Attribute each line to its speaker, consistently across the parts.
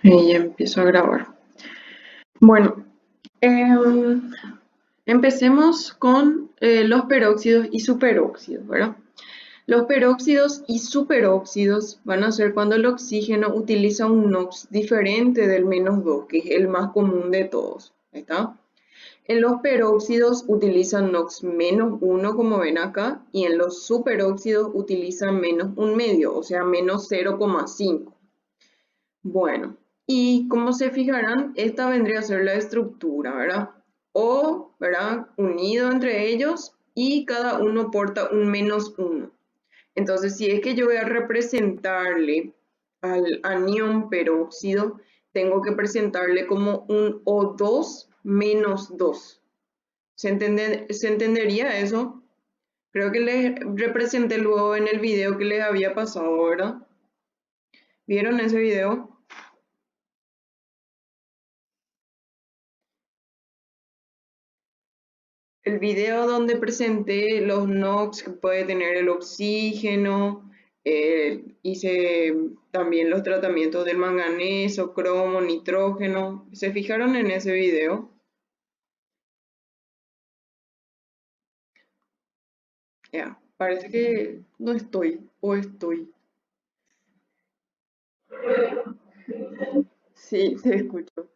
Speaker 1: Y ya empiezo a grabar. Bueno, em, empecemos con los peróxidos y superóxidos, ¿verdad? Los peróxidos y superóxidos van a ser cuando el oxígeno utiliza un NOx diferente del -2, que es el más común de todos. ¿Está? En los peróxidos utilizan NOx -1, como ven acá, y en los superóxidos utilizan -1,5, o sea, -0,5. Bueno, y como se fijarán, esta vendría a ser la estructura, ¿verdad? O, ¿verdad? Unido entre ellos y cada uno porta un -1. Entonces, si es que yo voy a representarle al anión peróxido, tengo que presentarle como un O2 menos 2. ¿Se entendería eso? Creo que les representé luego en el video que les había pasado, ¿verdad? ¿Vieron ese video? El video donde presenté los NOx que puede tener el oxígeno, hice también los tratamientos del manganeso, cromo, nitrógeno. ¿Se fijaron en ese video? Ya, parece que no estoy, o estoy. Sí, te escucho.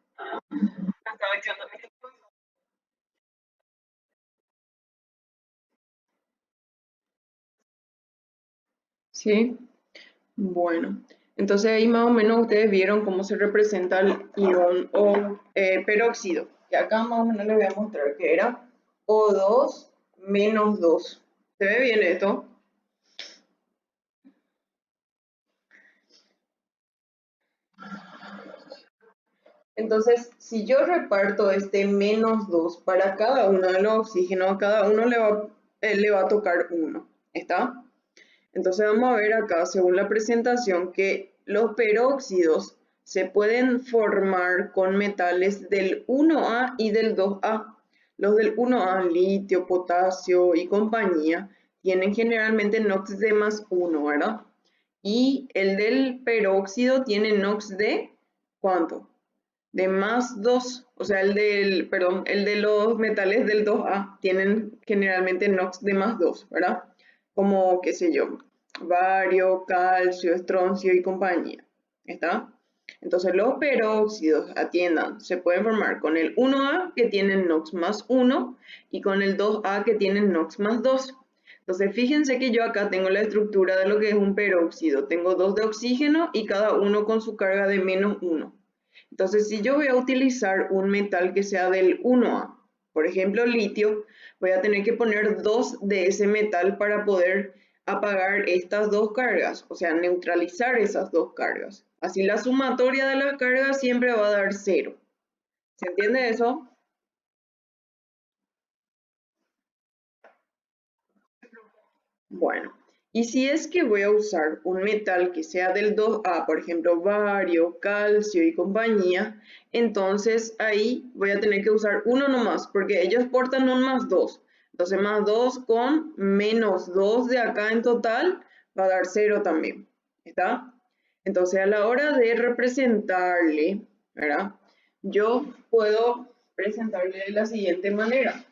Speaker 1: Sí, bueno. Entonces ahí más o menos ustedes vieron cómo se representa el ion o peróxido. Y acá más o menos les voy a mostrar que era O2 menos 2. ¿Se ve bien esto? Entonces, si yo reparto este -2 para cada uno de los oxígenos, a cada uno le va a tocar uno. ¿Está? Entonces vamos a ver acá, según la presentación, que los peróxidos se pueden formar con metales del 1A y del 2A. Los del 1A, litio, potasio y compañía, tienen generalmente NOx de +1, ¿verdad? Y el del peróxido tiene NOx de, ¿cuánto? De +2, o sea, perdón, el de los metales del 2A tienen generalmente NOx de +2, ¿verdad? Como, qué sé yo, bario, calcio, estroncio y compañía. ¿Está? Entonces los peróxidos, atiendan, se pueden formar con el 1A que tienen NOx +1 y con el 2A que tienen NOx +2. Entonces fíjense que yo acá tengo la estructura de lo que es un peróxido. Tengo dos de oxígeno y cada uno con su carga de -1. Entonces, si yo voy a utilizar un metal que sea del 1A, por ejemplo litio, voy a tener que poner dos de ese metal para poder apagar estas dos cargas, o sea, neutralizar esas dos cargas. Así la sumatoria de las cargas siempre va a dar 0. ¿Se entiende eso? Bueno, y si es que voy a usar un metal que sea del 2A, por ejemplo, bario, calcio y compañía, entonces ahí voy a tener que usar uno nomás, porque ellos portan un +2. Entonces +2 con -2 de acá en total va a dar 0 también. ¿Está? Entonces a la hora de representarle, ¿verdad? Yo puedo presentarle de la siguiente manera.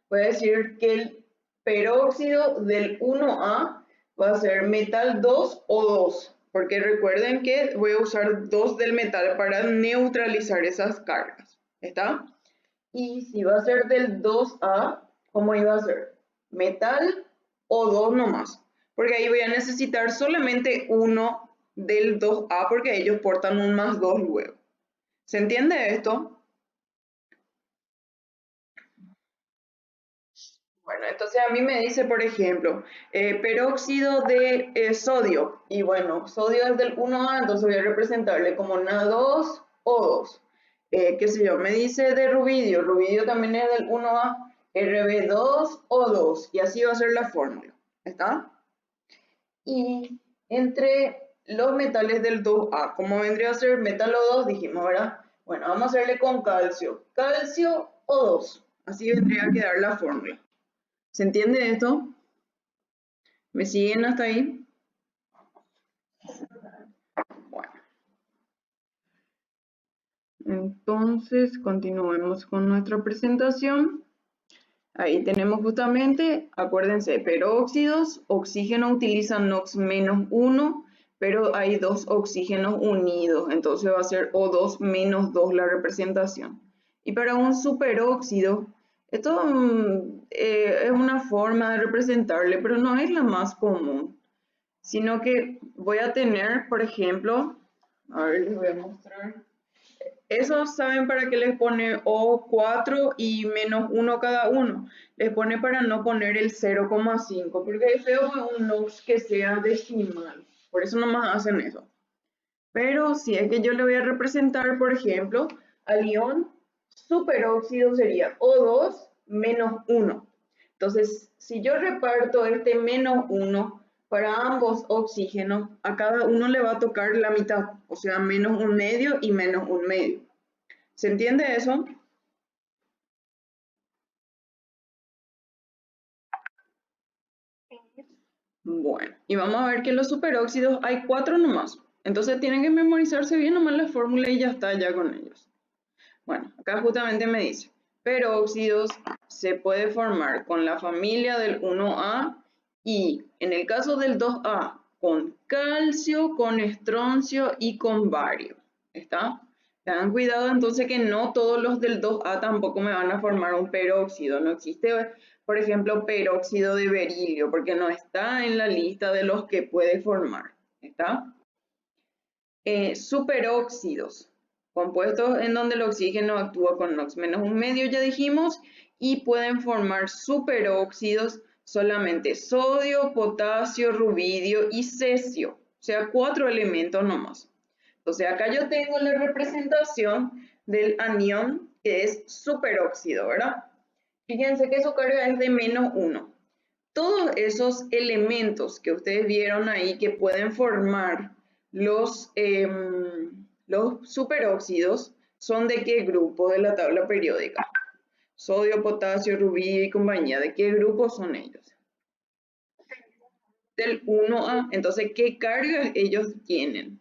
Speaker 1: Voy a decir que el peróxido del 1A va a ser metal 2 o 2, porque recuerden que voy a usar 2 del metal para neutralizar esas cargas. ¿Está? Y si va a ser del 2A, ¿cómo iba a ser? Metal o 2 nomás, porque ahí voy a necesitar solamente uno del 2A porque ellos portan un +2 luego. ¿Se entiende esto? Bueno, entonces a mí me dice, por ejemplo, peróxido de sodio. Y bueno, sodio es del 1A, entonces voy a representarle como Na2O2. Qué sé yo, me dice de rubidio. Rubidio también es del 1A, Rb2O2. Y así va a ser la fórmula. ¿Está? Y entre los metales del 2A, como vendría a ser metal O2, dijimos, ¿verdad? Bueno, vamos a hacerle con calcio. Calcio O2. Así vendría a quedar la fórmula. ¿Se entiende esto? ¿Me siguen hasta ahí? Bueno, Entonces, continuemos con nuestra presentación. Ahí tenemos justamente, acuérdense, peróxidos, oxígeno utiliza NOx-1, pero hay dos oxígenos unidos, entonces va a ser O2 menos 2 la representación. Y para un superóxido, esto es una forma de representarle, pero no es la más común, sino que voy a tener, por ejemplo, a ver, les voy a mostrar. Esos saben para qué les pone O4 y menos 1 cada uno. Les pone para no poner el 0,5, porque es feo un NOx que sea decimal. Por eso nomás hacen eso. Pero si es que yo le voy a representar, por ejemplo, al ion superóxido sería O2 menos 1. Entonces, si yo reparto este menos 1 para ambos oxígenos, a cada uno le va a tocar la mitad, o sea, menos un medio y menos un medio. ¿Se entiende eso? Bueno, y vamos a ver que los superóxidos hay 4 nomás. Entonces tienen que memorizarse bien nomás la fórmula y ya está ya con ellos. Bueno, acá justamente me dice, peróxidos se puede formar con la familia del 1A y en el caso del 2A con calcio, con estroncio y con bario. ¿Está? Tengan cuidado entonces que no todos los del 2A tampoco me van a formar un peróxido. No existe, por ejemplo, peróxido de berilio porque no está en la lista de los que puede formar. ¿Está? Superóxidos, compuestos en donde el oxígeno actúa con NOx-1 ya dijimos, y pueden formar superóxidos solamente sodio, potasio, rubidio y cesio, o sea, 4 elementos nomás. Entonces acá yo tengo la representación del anión que es superóxido, ¿verdad? Fíjense que su carga es de menos 1. Todos esos elementos que ustedes vieron ahí que pueden formar los superóxidos son de qué grupo de la tabla periódica. Sodio, potasio, rubidio y compañía. ¿De qué grupo son ellos? Del 1A. Entonces, ¿qué cargas ellos tienen?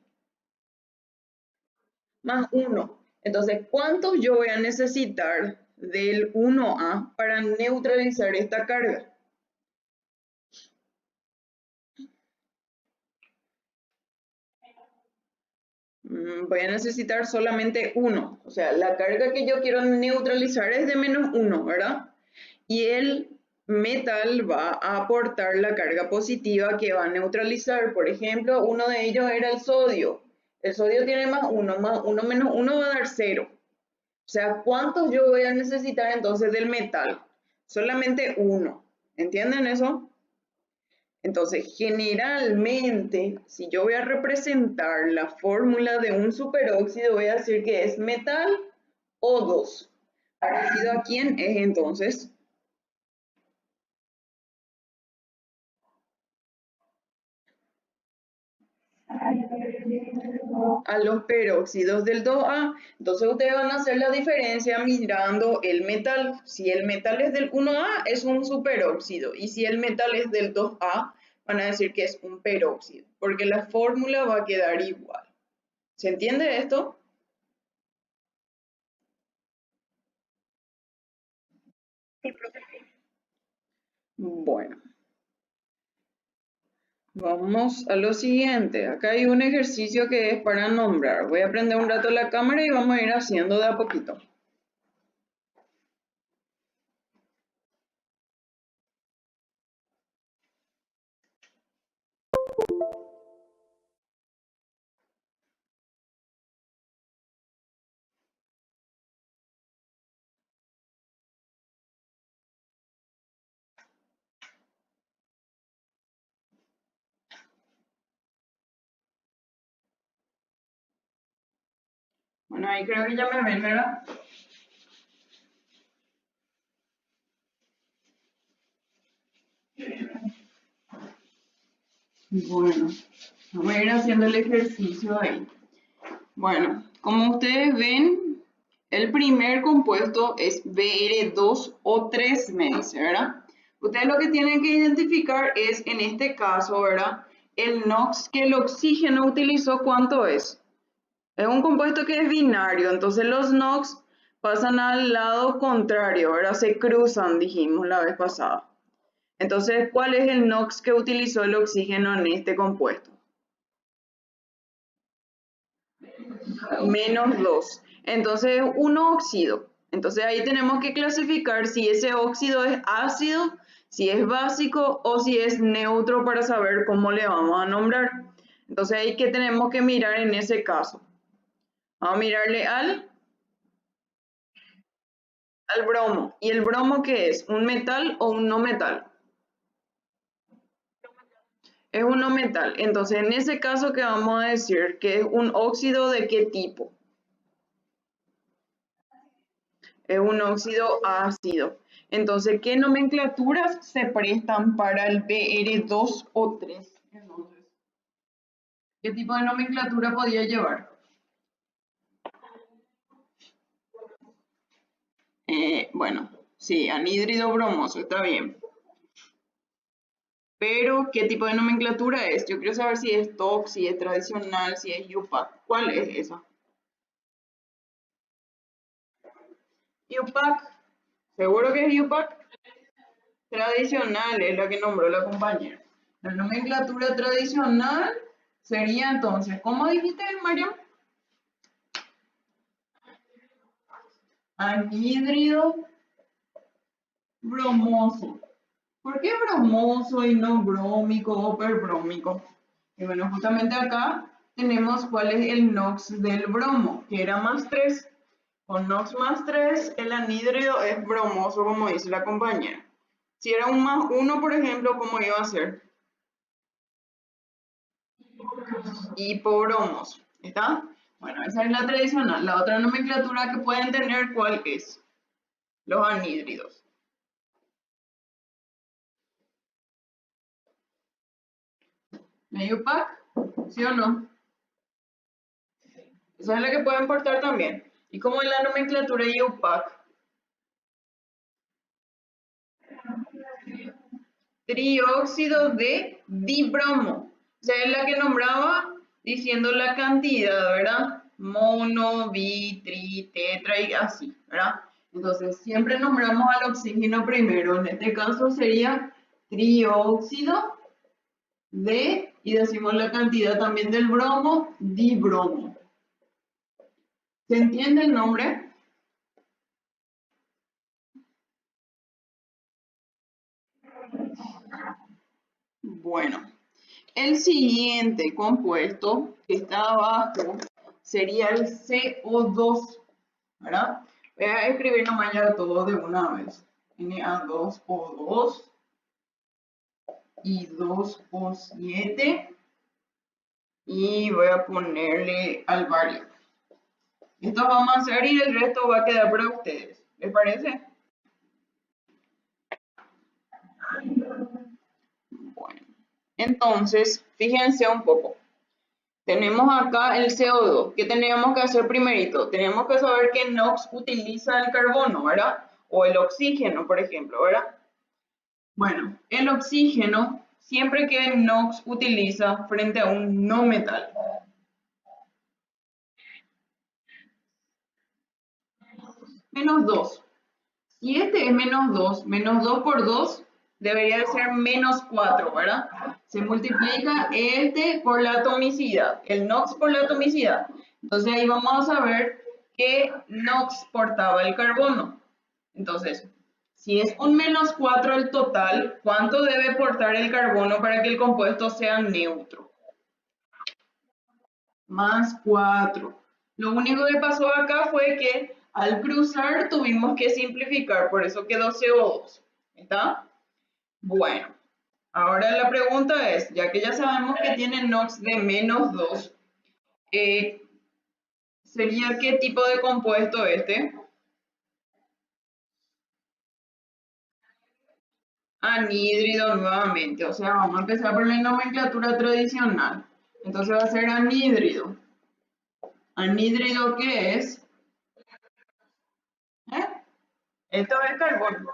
Speaker 1: Más 1. Entonces, ¿cuántos yo voy a necesitar del 1A para neutralizar esta carga? Voy a necesitar solamente 1. O sea, la carga que yo quiero neutralizar es de menos 1, ¿verdad? Y el metal va a aportar la carga positiva que va a neutralizar. Por ejemplo, uno de ellos era el sodio. El sodio tiene más 1 menos 1 va a dar 0. O sea, ¿cuántos yo voy a necesitar entonces del metal? Solamente 1. ¿Entienden eso? Entonces, generalmente, si yo voy a representar la fórmula de un superóxido, voy a decir que es metal O2. ¿Parecido a quién es entonces? A los peróxidos del 2A. Entonces ustedes van a hacer la diferencia mirando el metal. Si el metal es del 1A, es un superóxido. Y si el metal es del 2A, van a decir que es un peróxido. Porque la fórmula va a quedar igual. ¿Se entiende esto? Bueno. Vamos a lo siguiente. Acá hay un ejercicio que es para nombrar. Voy a prender un rato la cámara y vamos a ir haciendo de a poquito. Bueno, ahí creo que ya me ven, ¿verdad? Bueno, vamos a ir haciendo el ejercicio ahí. Bueno, como ustedes ven, el primer compuesto es Br2O3, me dice, ¿verdad? Ustedes lo que tienen que identificar es, en este caso, ¿verdad? El NOx que el oxígeno utilizó, ¿cuánto es? Es un compuesto que es binario, entonces los NOx pasan al lado contrario, ahora se cruzan, dijimos la vez pasada. Entonces, ¿cuál es el NOx que utilizó el oxígeno en este compuesto? -2. Entonces, un óxido. Entonces, ahí tenemos que clasificar si ese óxido es ácido, si es básico o si es neutro para saber cómo le vamos a nombrar. Entonces, ahí que tenemos que mirar en ese caso. Vamos a mirarle al bromo. ¿Y el bromo qué es? ¿Un metal o un no metal? Es un no metal. Entonces, en ese caso, ¿qué vamos a decir? Que es un óxido de qué tipo? Es un óxido ácido. Entonces, ¿qué nomenclaturas se prestan para el Br2 o 3? Entonces, ¿qué tipo de nomenclatura podría llevar? Bueno, sí, anhídrido bromoso, está bien. Pero, ¿qué tipo de nomenclatura es? Yo quiero saber si es TOC, si es tradicional, si es UPAC. ¿Cuál es esa? UPAC. ¿Seguro que es UPAC? Tradicional es la que nombró la compañera. La nomenclatura tradicional sería entonces, ¿cómo dijiste, Mario? Anhídrido bromoso. ¿Por qué bromoso y no brómico o perbrómico? Y bueno, justamente acá tenemos cuál es el NOx del bromo, que era +3. Con NOx +3, el anhídrido es bromoso, como dice la compañera. Si era un +1, por ejemplo, ¿cómo iba a ser? Hipobromoso. ¿Está? Bueno, esa es la tradicional. La otra nomenclatura que pueden tener, ¿cuál es? Los anhídridos. ¿Medio pack? ¿Sí o no? Esa es la que pueden portar también. ¿Y cómo es la nomenclatura de UPAC? Trióxido de dibromo. O sea, es la que nombraba diciendo la cantidad, ¿verdad? Mono, bi, tri, tetra y así, ¿verdad? Entonces, siempre nombramos al oxígeno primero. En este caso sería trióxido de, y decimos la cantidad también del bromo, dibromo. ¿Se entiende el nombre? Bueno, el siguiente compuesto que está abajo sería el CO2, ¿verdad? Voy a escribir nomás ya todo de una vez. Na2O2 y 2O7 y voy a ponerle al bario. Esto vamos a hacer y el resto va a quedar para ustedes. ¿Les parece? Bueno, entonces, fíjense un poco. Tenemos acá el CO2. ¿Qué tenemos que hacer primerito? Tenemos que saber que NOx utiliza el carbono, ¿verdad? O el oxígeno, por ejemplo, ¿verdad? Bueno, el oxígeno, siempre que NOx utiliza frente a un no metal. -2. Si este es -2 por 2 debería de ser -4, ¿verdad? Se multiplica este por la atomicidad, el NOx por la atomicidad. Entonces ahí vamos a saber que NOx portaba el carbono. Entonces, si es un -4 el total, ¿cuánto debe portar el carbono para que el compuesto sea neutro? +4. Lo único que pasó acá fue que al cruzar tuvimos que simplificar, por eso quedó CO2. ¿Está? Bueno, ahora la pregunta es, ya que ya sabemos que tiene NOx de -2, ¿sería qué tipo de compuesto este? Anhídrido nuevamente, o sea, vamos a empezar por la nomenclatura tradicional. Entonces va a ser anhídrido. ¿Anhídrido qué es? ¿Eh? Esto es carbono.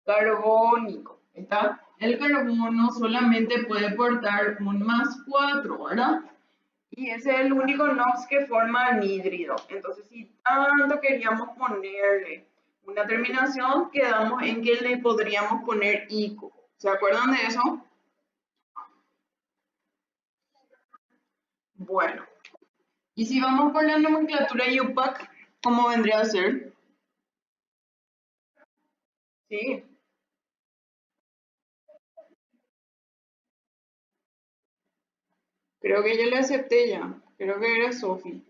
Speaker 1: Carbónico, ¿está? El carbono solamente puede portar un +4, ¿verdad? Y ese es el único NOx que forma anhídrido. Entonces, si tanto queríamos ponerle una terminación, quedamos en que le podríamos poner ico. ¿Se acuerdan de eso? Bueno. Y si vamos por la nomenclatura IUPAC, ¿cómo vendría a ser? Sí, creo que yo le acepté ya. Creo que era Sofi.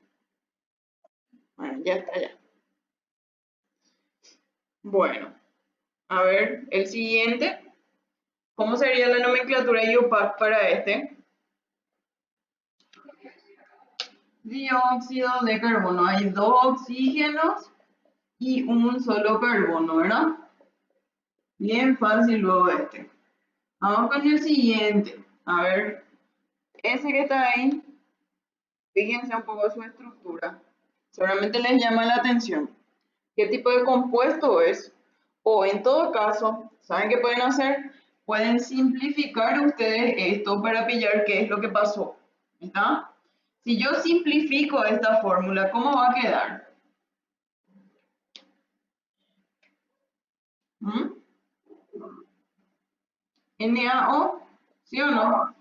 Speaker 1: Bueno, ya está ya. Bueno, a ver, el siguiente. ¿Cómo sería la nomenclatura IUPAC para este? Dióxido de carbono. Hay dos oxígenos y un solo carbono, ¿verdad? Bien fácil luego este. Vamos con el siguiente. A ver, ese que está ahí, fíjense un poco su estructura. Seguramente les llama la atención. ¿Qué tipo de compuesto es? O en todo caso, ¿saben qué pueden hacer? Pueden simplificar ustedes esto para pillar qué es lo que pasó. ¿Está? Si yo simplifico esta fórmula, ¿cómo va a quedar? ¿Mm? NaO, ¿sí o no?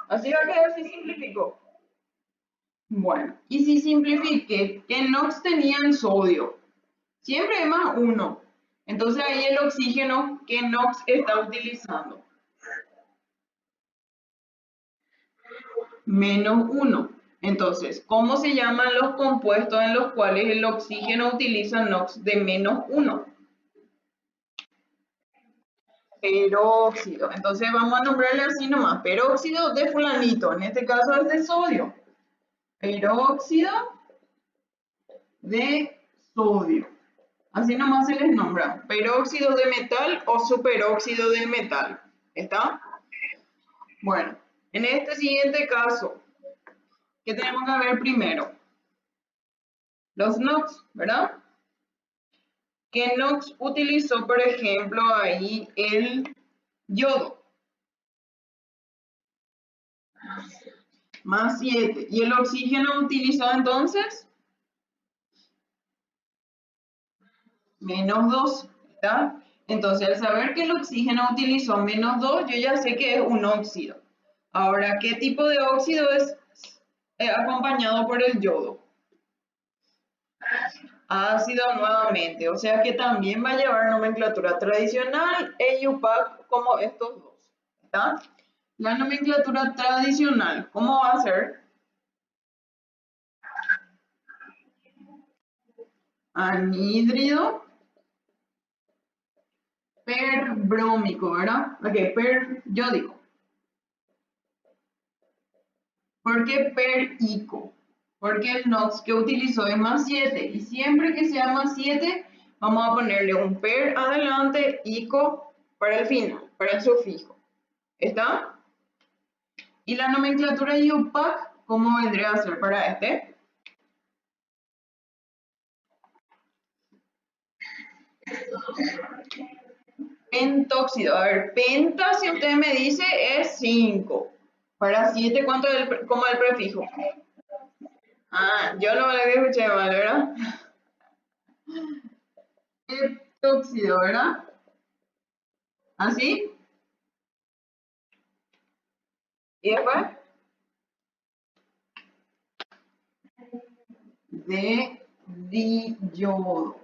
Speaker 1: Así va a quedar si simplifico. Bueno, y si simplifique, que NOx tenía el sodio, siempre hay más uno. Entonces ahí el oxígeno que NOx está utilizando, menos uno. Entonces, ¿cómo se llaman los compuestos en los cuales el oxígeno utiliza NOx de menos uno? Peróxido. Entonces vamos a nombrarle así nomás, peróxido de fulanito, en este caso es de sodio. Peróxido de sodio. Así nomás se les nombra, peróxido de metal o superóxido de metal. ¿Está? Bueno, en este siguiente caso, ¿qué tenemos que ver primero? Los NOx, ¿verdad? Que NOx utilizó, por ejemplo, ahí el yodo, más 7. ¿Y el oxígeno utilizó entonces? Menos 2, ¿está? Entonces, al saber que el oxígeno utilizó menos 2, yo ya sé que es un óxido. Ahora, ¿qué tipo de óxido es acompañado por el yodo? Ácido nuevamente, o sea que también va a llevar nomenclatura tradicional e IUPAC como estos dos. ¿Está? La nomenclatura tradicional, ¿cómo va a ser? Anhídrido perbrómico, ¿verdad? Ok, periódico. ¿Por qué perico? Porque el NOx que utilizó es más 7 y siempre que sea más 7 vamos a ponerle un per adelante, ico para el final, para el sufijo. ¿Está? Y la nomenclatura IUPAC, ¿cómo vendría a ser para este? Pentóxido. A ver, penta, si usted me dice, es 5. Para 7, ¿cuánto es como el prefijo? Ah, yo no me lo escuché mal, ¿verdad? Pentóxido, ¿verdad? ¿Así? ¿Y después? De diyodo.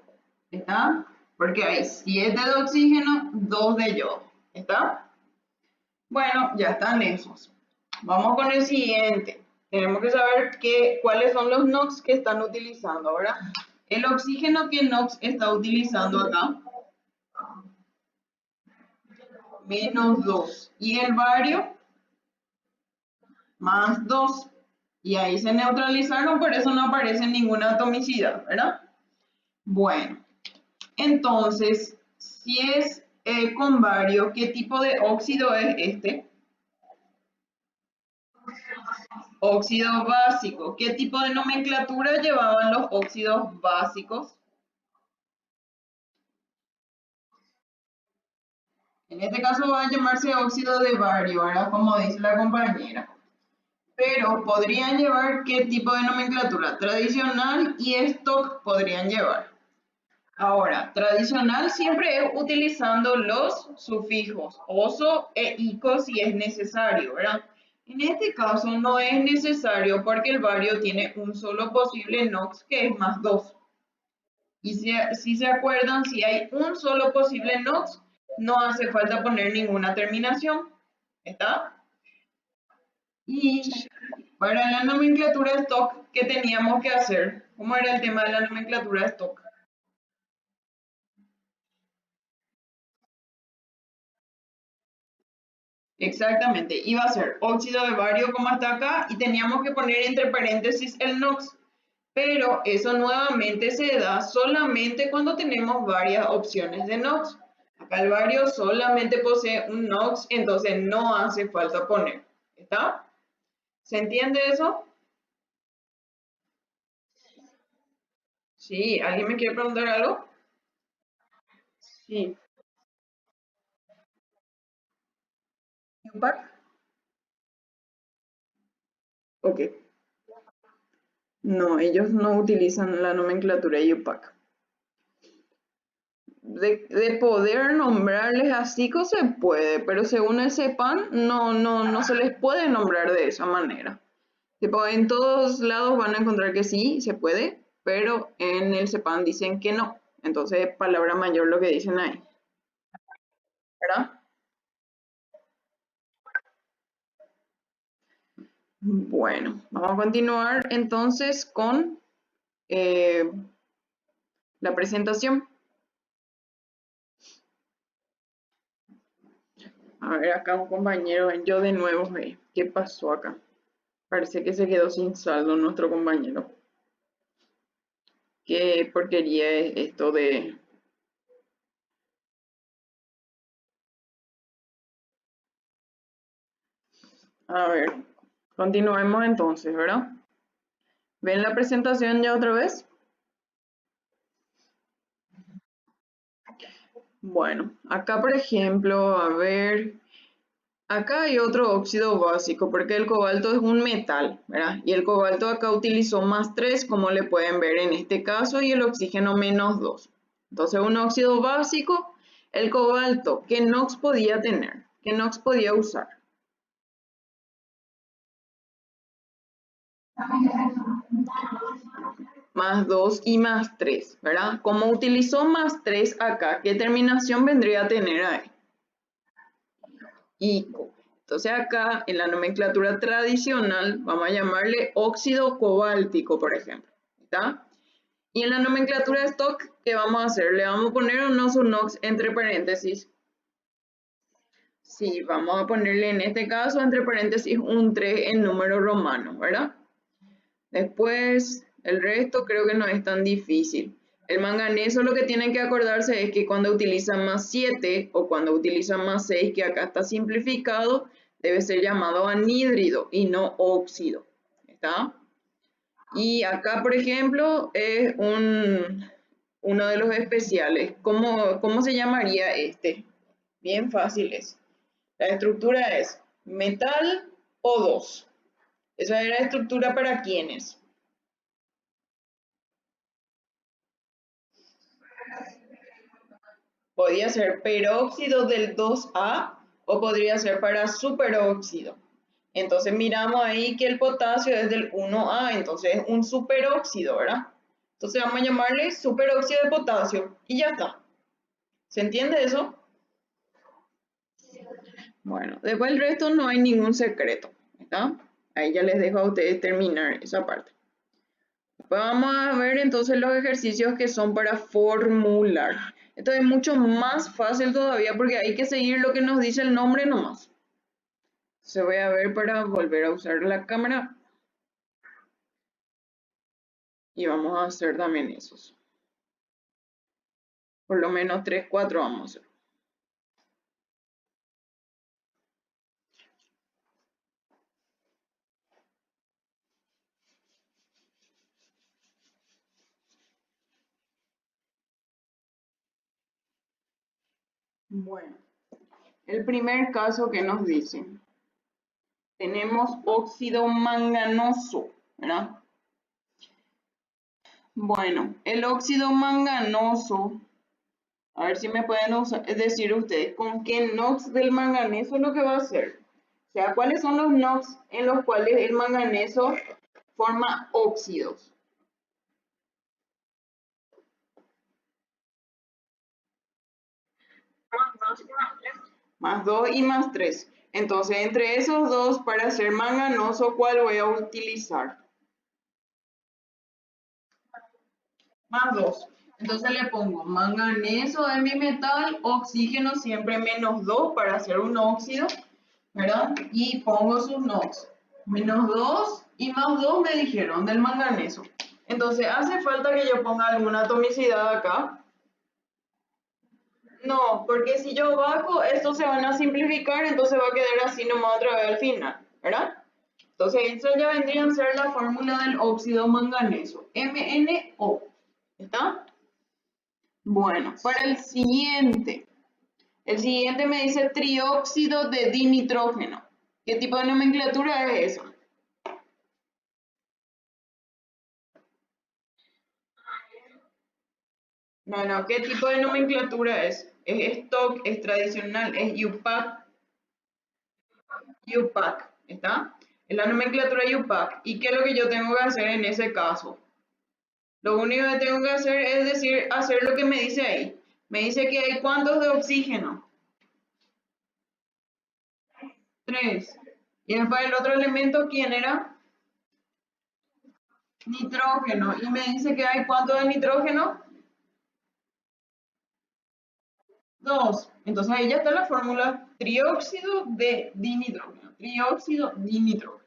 Speaker 1: ¿Está? Porque hay 7 de oxígeno, 2 de yodo. ¿Está? Bueno, ya están esos. Vamos con el siguiente. Tenemos que saber cuáles son los NOx que están utilizando, ¿verdad? El oxígeno que NOx está utilizando acá, menos 2. Y el bario, más 2. Y ahí se neutralizaron, por eso no aparece ninguna atomicidad, ¿verdad? Bueno, entonces, si es con bario, ¿qué tipo de óxido es este? Óxido básico. ¿Qué tipo de nomenclatura llevaban los óxidos básicos? En este caso va a llamarse óxido de bario, ¿verdad? Como dice la compañera. pero podrían llevar ¿qué tipo de nomenclatura? Tradicional y stock podrían llevar. Ahora, tradicional siempre es utilizando los sufijos oso e ico si es necesario, ¿verdad? En este caso no es necesario porque el vario tiene un solo posible nox que es más 2. Y si se acuerdan, si hay un solo posible nox, no hace falta poner ninguna terminación. ¿Está? Y para la nomenclatura stock, ¿qué teníamos que hacer? ¿Cómo era el tema de la nomenclatura stock? Exactamente, iba a ser óxido de bario como hasta acá y teníamos que poner entre paréntesis el NOx, pero eso nuevamente se da solamente cuando tenemos varias opciones de NOx. Acá el bario solamente posee un NOx, entonces no hace falta poner. ¿Está? ¿Se entiende eso? Sí, ¿alguien me quiere preguntar algo? Sí. ¿Yupac? Ok. No, ellos no utilizan la nomenclatura IUPAC. De poder nombrarles así que se puede, pero según el CEPAN no se les puede nombrar de esa manera. Tipo, en todos lados van a encontrar que sí, se puede, pero en el CEPAN dicen que no. Entonces, palabra mayor lo que dicen ahí, ¿verdad? Bueno, vamos a continuar entonces con eh, la presentación. A ver, acá un compañero, yo de nuevo, ¿qué pasó acá? Parece que se quedó sin saldo nuestro compañero. Qué porquería es esto de... A ver, continuemos entonces, ¿verdad? ¿Ven la presentación ya otra vez? Bueno, acá por ejemplo, a ver, acá hay otro óxido básico porque el cobalto es un metal, ¿verdad? Y el cobalto acá utilizó más 3, como le pueden ver en este caso, y el oxígeno menos 2. Entonces, un óxido básico, el cobalto, ¿qué NOx podía tener? ¿Qué NOx podía usar? Más 2 y más 3, ¿verdad? Como utilizó más 3 acá, ¿qué terminación vendría a tener ahí? Ico. Entonces acá en la nomenclatura tradicional vamos a llamarle óxido cobáltico, por ejemplo. ¿Está? Y en la nomenclatura stock, ¿qué vamos a hacer? Le vamos a poner un oso-nox entre paréntesis. Sí, vamos a ponerle en este caso entre paréntesis un 3 en número romano, ¿verdad? Después, el resto creo que no es tan difícil. El manganeso lo que tienen que acordarse es que cuando utilizan más 7 o cuando utilizan más 6, que acá está simplificado, debe ser llamado anhídrido y no óxido. ¿Está? Y acá, por ejemplo, es uno de los especiales. ¿Cómo se llamaría este? Bien fácil es. La estructura es metal O2. Esa era la estructura para quienes. Podría ser peróxido del 2A o podría ser para superóxido. Entonces miramos ahí que el potasio es del 1A, entonces es un superóxido, ¿verdad? Entonces vamos a llamarle superóxido de potasio y ya está. ¿Se entiende eso? Bueno, después el resto no hay ningún secreto, ¿está? Ahí ya les dejo a ustedes terminar esa parte. Después vamos a ver entonces los ejercicios que son para formular. Esto es mucho más fácil todavía porque hay que seguir lo que nos dice el nombre nomás. Se voy a ver para volver a usar la cámara. Y vamos a hacer también esos. Por lo menos 3, 4 vamos a hacer. Bueno, el primer caso que nos dice tenemos óxido manganoso, ¿verdad? Bueno, el óxido manganoso, a ver si me pueden decir ustedes con qué NOx del manganeso lo que va a hacer. O sea, ¿cuáles son los NOx en los cuales el manganeso forma óxidos? Más 2 y más 3. Entonces, entre esos dos, para hacer manganoso, ¿cuál voy a utilizar? Más 2. Entonces le pongo manganeso de mi metal, oxígeno siempre menos 2 para hacer un óxido, ¿verdad? Y pongo sus NOx. Menos 2 y más 2 me dijeron del manganeso. Entonces, ¿hace falta que yo ponga alguna atomicidad acá? No, porque si yo bajo, estos se van a simplificar, entonces va a quedar así nomás otra vez al final, ¿verdad? Entonces, eso ya vendría a ser la fórmula del óxido manganeso, MnO. ¿Está? Bueno, para el siguiente me dice trióxido de dinitrógeno. ¿Qué tipo de nomenclatura es eso? No, ¿qué tipo de nomenclatura es? ¿Es stock, es tradicional, es UPAC? UPAC, ¿está? Es la nomenclatura UPAC. ¿Y qué es lo que yo tengo que hacer en ese caso? Lo único que tengo que hacer es decir, hacer lo que me dice ahí. Me dice que hay ¿cuántos de oxígeno? 3. Y después el otro elemento, ¿quién era? Nitrógeno. Y me dice que hay ¿cuánto de nitrógeno? 2. Entonces ahí ya está la fórmula trióxido de dinitrógeno. Trióxido dinitrógeno.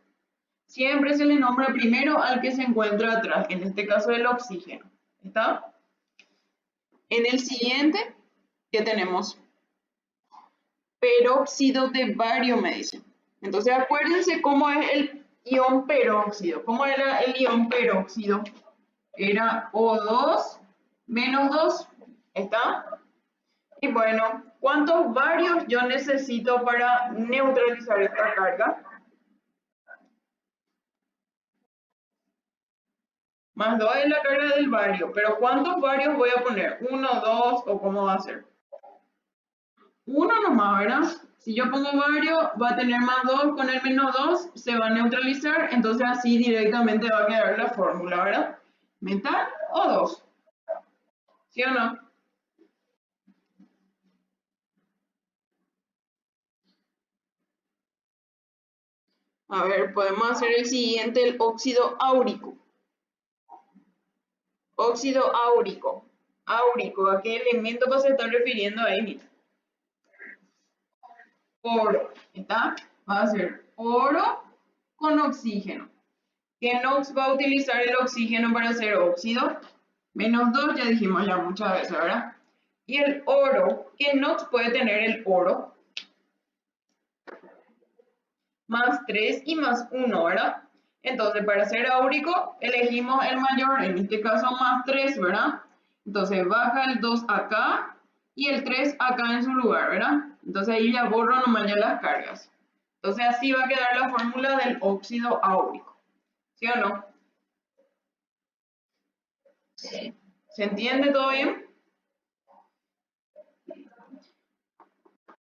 Speaker 1: Siempre se le nombra primero al que se encuentra atrás, en este caso el oxígeno. ¿Está? En el siguiente, ¿qué tenemos? Peróxido de bario, me dice. Entonces acuérdense cómo es el ion peróxido. ¿Cómo era el ion peróxido? Era O2 menos 2. ¿Está? Y bueno, ¿cuántos barios yo necesito para neutralizar esta carga? Más 2 es la carga del bario. Pero ¿cuántos barios voy a poner? ¿1, 2 o cómo va a ser? Uno nomás, ¿verdad? Si yo pongo bario, va a tener más 2 con el menos 2, se va a neutralizar, entonces así directamente va a quedar la fórmula, ¿verdad? ¿Metal o 2? ¿Sí o no? A ver, podemos hacer el siguiente, el óxido áurico. Óxido áurico. Áurico, ¿a qué elemento se está refiriendo ahí? Oro, ¿está? Va a ser oro con oxígeno. ¿Qué NOx va a utilizar el oxígeno para hacer óxido? Menos 2, ya dijimos ya muchas veces, ¿verdad? Y el oro, ¿qué NOx puede tener el oro? Más 3 y más 1, ¿verdad? Entonces, para hacer áurico, elegimos el mayor, en este caso más 3, ¿verdad? Entonces, baja el 2 acá y el 3 acá en su lugar, ¿verdad? Entonces, ahí ya borro nomás ya las cargas. Entonces, así va a quedar la fórmula del óxido áurico. ¿Sí o no? Sí. ¿Se entiende todo bien?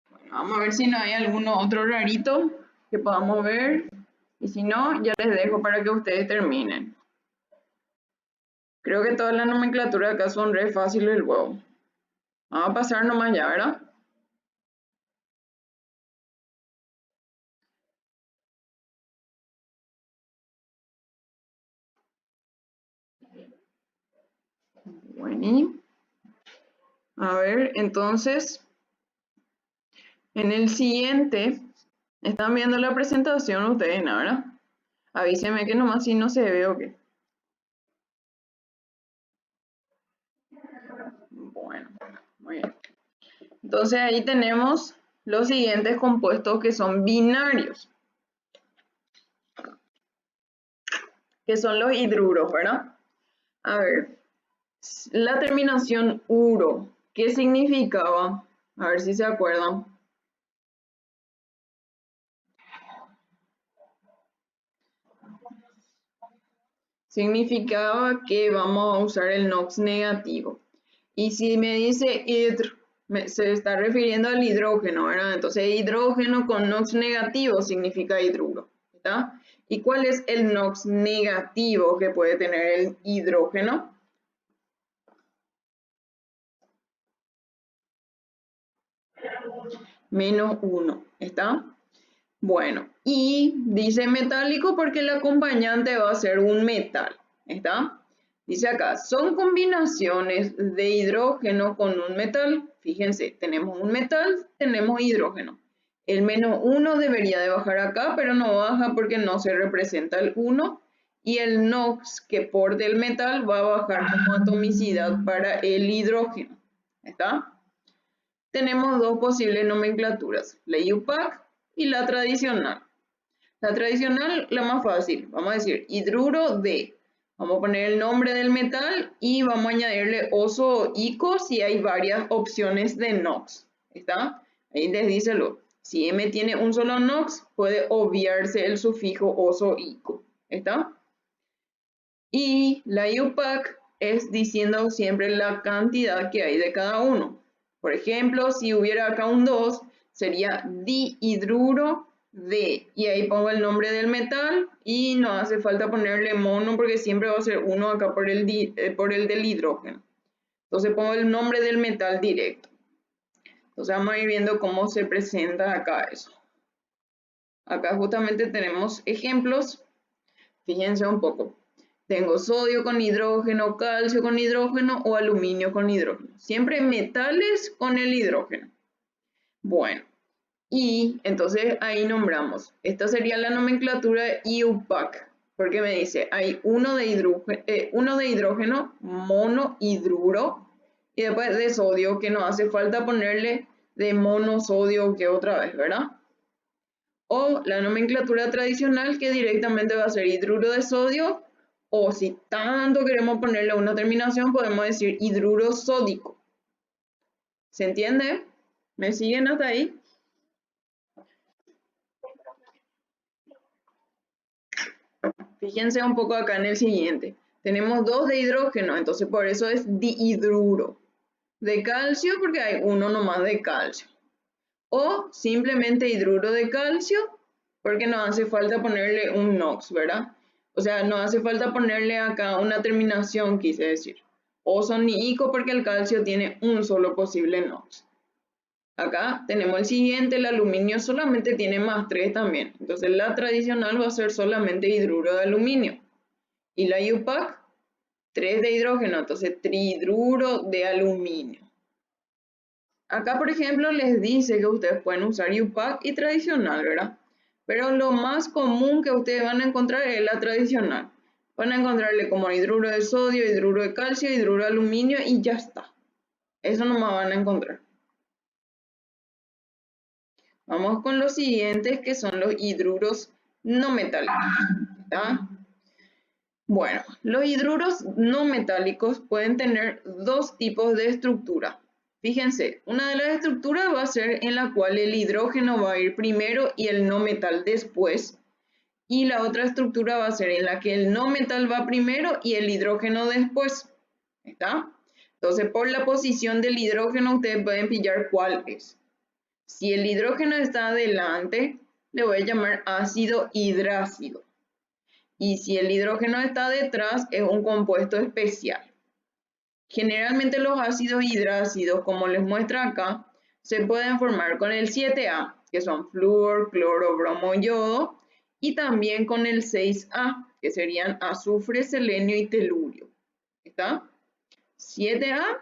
Speaker 1: Bueno, vamos a ver si no hay alguno otro rarito que podamos ver. Y si no, ya les dejo para que ustedes terminen. Creo que toda la nomenclatura acá son re fáciles el huevo. Vamos a pasar nomás ya, ¿verdad? Bueno, a ver, entonces, en el siguiente, están viendo la presentación ustedes, ¿no? ¿Verdad? Avísenme que nomás si no se ve o qué. Bueno, muy bien. Entonces ahí tenemos los siguientes compuestos que son binarios, que son los hidruros, ¿verdad? A ver, la terminación uro, ¿qué significaba? A ver si se acuerdan. significaba que vamos a usar el NOx negativo. Y si me dice hidr, se está refiriendo al hidrógeno, ¿verdad? Entonces hidrógeno con NOx negativo significa hidruro, ¿está? ¿Y cuál es el NOx negativo que puede tener el hidrógeno? -1, ¿está? Bueno, y dice metálico porque el acompañante va a ser un metal, ¿está? Dice acá, son combinaciones de hidrógeno con un metal. Fíjense, tenemos un metal, tenemos hidrógeno. El -1 debería de bajar acá, pero no baja porque no se representa el 1. Y el NOx que porte el metal va a bajar como atomicidad para el hidrógeno, ¿está? Tenemos dos posibles nomenclaturas, la IUPAC y la tradicional. La tradicional, la más fácil, vamos a decir hidruro de, vamos a poner el nombre del metal y vamos a añadirle oso o ico si hay varias opciones de NOx, ¿está? Ahí les dice si M tiene un solo NOx, puede obviarse el sufijo oso o ico, ¿está? Y la IUPAC es diciendo siempre la cantidad que hay de cada uno. Por ejemplo, si hubiera acá un 2, sería dihidruro de, y ahí pongo el nombre del metal y no hace falta ponerle mono porque siempre va a ser 1 acá por el del hidrógeno. Entonces pongo el nombre del metal directo. Entonces vamos a ir viendo cómo se presenta acá eso. Acá justamente tenemos ejemplos. Fíjense un poco. Tengo sodio con hidrógeno, calcio con hidrógeno o aluminio con hidrógeno. Siempre metales con el hidrógeno. Bueno, y entonces ahí nombramos. Esta sería la nomenclatura IUPAC, porque me dice, hay uno de hidrógeno, monohidruro, y después de sodio, que no hace falta ponerle de monosodio que otra vez, ¿verdad? O la nomenclatura tradicional, que directamente va a ser hidruro de sodio, o si tanto queremos ponerle una terminación, podemos decir hidruro sódico. ¿Se entiende? ¿Me siguen hasta ahí? Fíjense un poco acá en el siguiente. Tenemos 2 de hidrógeno, entonces por eso es dihidruro. De calcio, porque hay uno nomás de calcio. O simplemente hidruro de calcio, porque no hace falta ponerle un NOx, ¿verdad? O sea, no hace falta ponerle acá una terminación, quise decir. Oso ni ico, porque el calcio tiene un solo posible NOx. Acá tenemos el siguiente, el aluminio solamente tiene +3 también. Entonces la tradicional va a ser solamente hidruro de aluminio. Y la IUPAC, 3 de hidrógeno, entonces trihidruro de aluminio. Acá, por ejemplo, les dice que ustedes pueden usar IUPAC y tradicional, ¿verdad? Pero lo más común que ustedes van a encontrar es la tradicional. Van a encontrarle como hidruro de sodio, hidruro de calcio, hidruro de aluminio y ya está. Eso nomás van a encontrar. Vamos con los siguientes, que son los hidruros no metálicos, ¿está? Bueno, los hidruros no metálicos pueden tener dos tipos de estructura. Fíjense, una de las estructuras va a ser en la cual el hidrógeno va a ir primero y el no metal después. Y la otra estructura va a ser en la que el no metal va primero y el hidrógeno después. ¿Está? Entonces, por la posición del hidrógeno, ustedes pueden pillar cuál es. Si el hidrógeno está adelante, le voy a llamar ácido hidrácido. Y si el hidrógeno está detrás, es un compuesto especial. Generalmente los ácidos hidrácidos, como les muestra acá, se pueden formar con el 7A, que son flúor, cloro, bromo, yodo, y también con el 6A, que serían azufre, selenio y telurio. ¿Está? 7A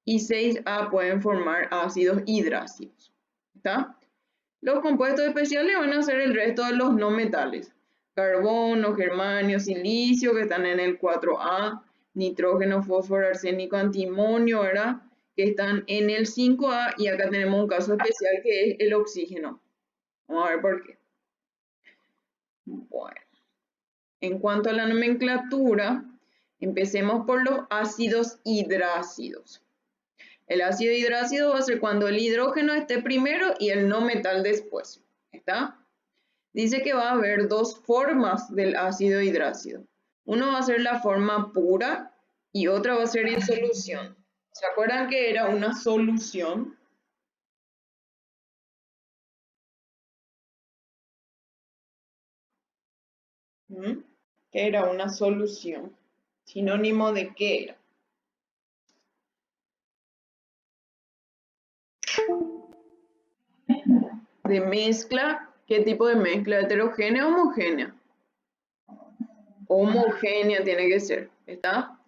Speaker 1: y 6A pueden formar ácidos hidrácidos. ¿Está? Los compuestos especiales van a ser el resto de los no metales. Carbono, germanio, silicio, que están en el 4A, nitrógeno, fósforo, arsénico, antimonio, ¿verdad? Que están en el 5A, y acá tenemos un caso especial que es el oxígeno. Vamos a ver por qué. Bueno, en cuanto a la nomenclatura, empecemos por los ácidos hidrácidos. El ácido hidrácido va a ser cuando el hidrógeno esté primero y el no metal después. ¿Está? Dice que va a haber dos formas del ácido hidrácido. Uno va a ser la forma pura y otra va a ser en solución. ¿Se acuerdan que era una solución? ¿Mm? ¿Qué era una solución? ¿Sinónimo de qué era? De mezcla. ¿Qué tipo de mezcla? ¿Heterogénea o homogénea? Homogénea tiene que ser, ¿está?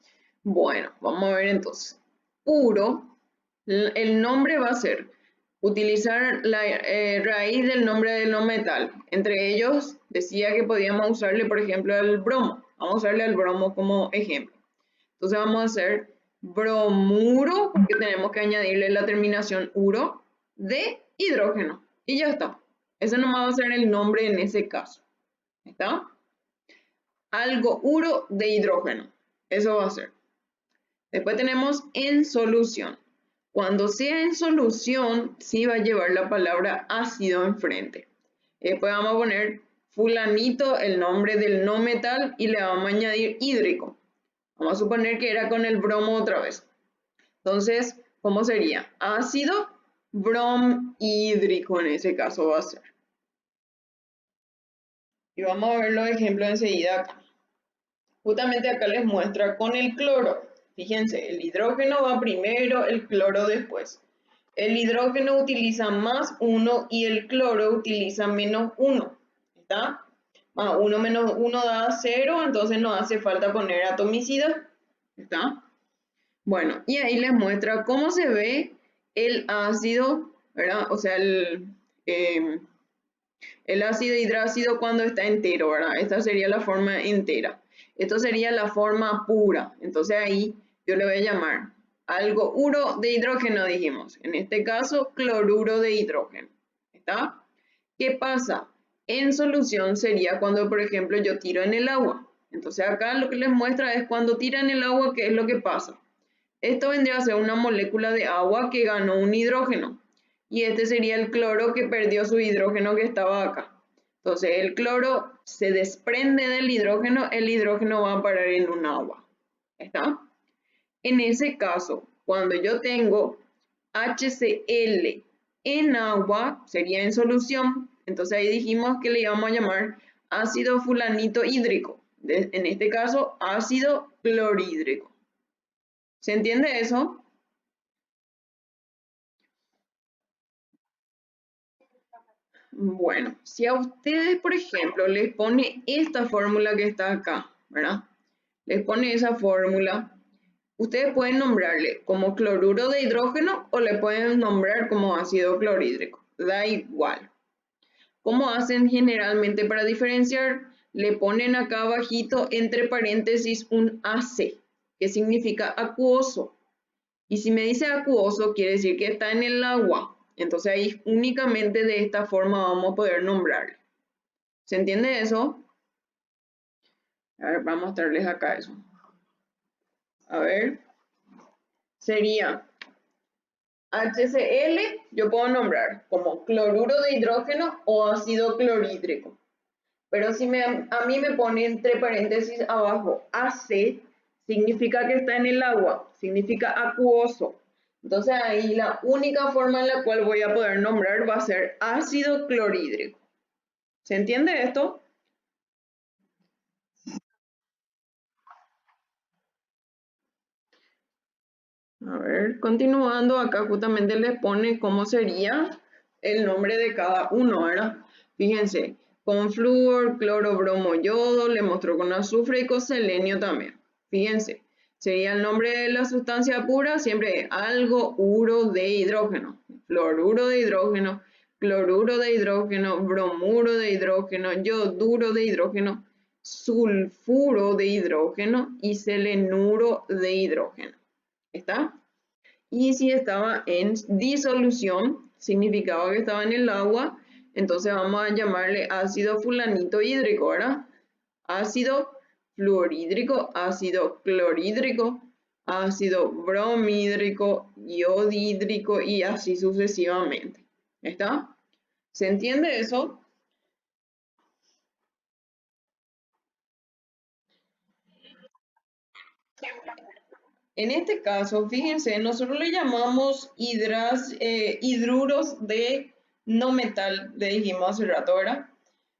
Speaker 1: Bueno, vamos a ver entonces. Puro, el nombre va a ser utilizar la raíz del nombre del no metal. Entre ellos decía que podíamos usarle, por ejemplo, al bromo. Vamos a usarle al bromo como ejemplo. Entonces vamos a hacer bromuro, porque tenemos que añadirle la terminación uro de hidrógeno. Y ya está. Ese nomás va a ser el nombre en ese caso. ¿Está? Algo uro de hidrógeno. Eso va a ser. Después tenemos en solución. Cuando sea en solución, sí va a llevar la palabra ácido enfrente. Después vamos a poner fulanito, el nombre del no metal, y le vamos a añadir hídrico. Vamos a suponer que era con el bromo otra vez. Entonces, ¿cómo sería? Ácido bromhídrico en ese caso va a ser. Y vamos a ver los ejemplos enseguida acá. Justamente acá les muestra con el cloro. Fíjense, el hidrógeno va primero, el cloro después. El hidrógeno utiliza +1 y el cloro utiliza -1. ¿Está? Más 1 menos 1 da 0, entonces no hace falta poner atomicidad. ¿Está? Bueno, y ahí les muestra cómo se ve el ácido, ¿verdad? O sea, el ácido hidrácido cuando está entero, ¿verdad? Esta sería la forma entera. Esto sería la forma pura. Entonces ahí yo le voy a llamar algo uro de hidrógeno, dijimos. En este caso, cloruro de hidrógeno. ¿Está? ¿Qué pasa? En solución sería cuando, por ejemplo, yo tiro en el agua. Entonces acá lo que les muestra es cuando tira en el agua, ¿qué es lo que pasa? Esto vendría a ser una molécula de agua que ganó un hidrógeno. Y este sería el cloro que perdió su hidrógeno que estaba acá. Entonces el cloro se desprende del hidrógeno, el hidrógeno va a parar en un agua. ¿Está? En ese caso, cuando yo tengo HCl en agua, sería en solución. Entonces ahí dijimos que le íbamos a llamar ácido fulanito hídrico. En este caso, ácido clorhídrico. ¿Se entiende eso? Bueno, si a ustedes, por ejemplo, les pone esta fórmula que está acá, ¿verdad? Les pone esa fórmula, ustedes pueden nombrarle como cloruro de hidrógeno o le pueden nombrar como ácido clorhídrico, da igual. ¿Cómo hacen generalmente para diferenciar? Le ponen acá abajito entre paréntesis un AC, que significa acuoso. Y si me dice acuoso, quiere decir que está en el agua. Entonces ahí únicamente de esta forma vamos a poder nombrarle. ¿Se entiende eso? A ver, vamos a mostrarles acá eso. A ver, sería HCl, yo puedo nombrar como cloruro de hidrógeno o ácido clorhídrico. Pero si a mí me pone entre paréntesis abajo AC, significa que está en el agua, significa acuoso. Entonces ahí la única forma en la cual voy a poder nombrar va a ser ácido clorhídrico. ¿Se entiende esto? A ver, continuando, acá justamente les pone cómo sería el nombre de cada uno, ¿verdad? Fíjense, con flúor, cloro, bromo, yodo, le mostró con azufre y con selenio también. Fíjense, sería el nombre de la sustancia pura, siempre algo uro de hidrógeno, fluoruro de hidrógeno, cloruro de hidrógeno, bromuro de hidrógeno, yoduro de hidrógeno, sulfuro de hidrógeno y selenuro de hidrógeno. ¿Está? Y si estaba en disolución, significaba que estaba en el agua, entonces vamos a llamarle ácido fulanito hídrico, ¿verdad? Ácido fluorhídrico, ácido clorhídrico, ácido bromhídrico, iodhídrico y así sucesivamente. ¿Está? ¿Se entiende eso? En este caso, fíjense, nosotros le llamamos hidruros de no metal, le dijimos hace rato, ¿verdad?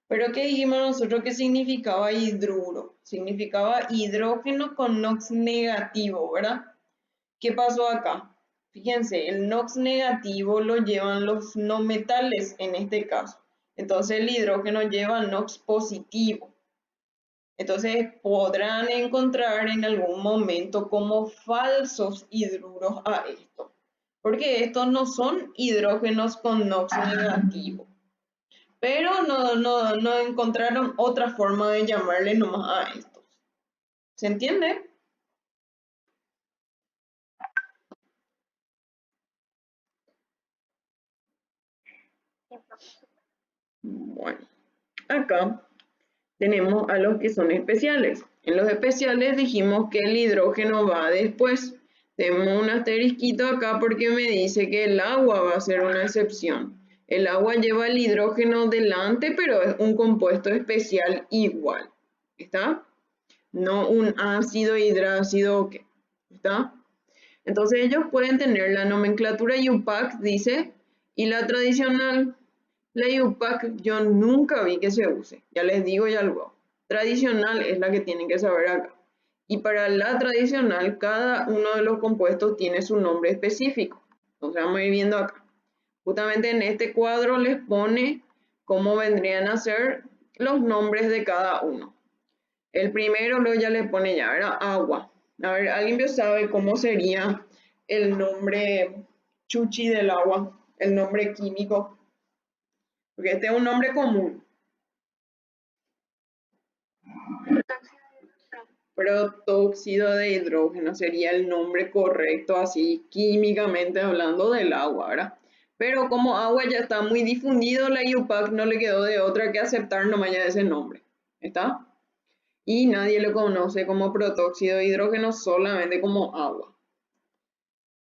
Speaker 1: Pero ¿qué dijimos nosotros que significaba hidruro? Significaba hidrógeno con NOx negativo, ¿verdad? ¿Qué pasó acá? Fíjense, el NOx negativo lo llevan los no metales en este caso. Entonces el hidrógeno lleva NOx positivo. Entonces podrán encontrar en algún momento como falsos hidruros a esto, porque estos no son hidrógenos con NOx negativo. Pero no encontraron otra forma de llamarle nomás a estos. ¿Se entiende? Bueno, acá tenemos a los que son especiales. En los especiales dijimos que el hidrógeno va después. Tenemos un asterisquito acá porque me dice que el agua va a ser una excepción. El agua lleva el hidrógeno delante, pero es un compuesto especial igual. ¿Está? No un ácido, hidrácido o qué. ¿Está? Entonces ellos pueden tener la nomenclatura UPAC, dice, y la tradicional. La UPAC yo nunca vi que se use, ya les digo ya luego. Tradicional es la que tienen que saber acá. Y para la tradicional, cada uno de los compuestos tiene su nombre específico. Entonces vamos a ir viendo acá. Justamente en este cuadro les pone cómo vendrían a ser los nombres de cada uno. El primero luego ya le pone ya, era agua. A ver, ¿alguien sabe cómo sería el nombre chuchi del agua? El nombre químico. Porque este es un nombre común. Protóxido de hidrógeno sería el nombre correcto, así químicamente hablando del agua, ¿verdad? Pero como agua ya está muy difundido, la IUPAC no le quedó de otra que aceptar nomás ya ese nombre. ¿Está? Y nadie lo conoce como protóxido de hidrógeno, solamente como agua.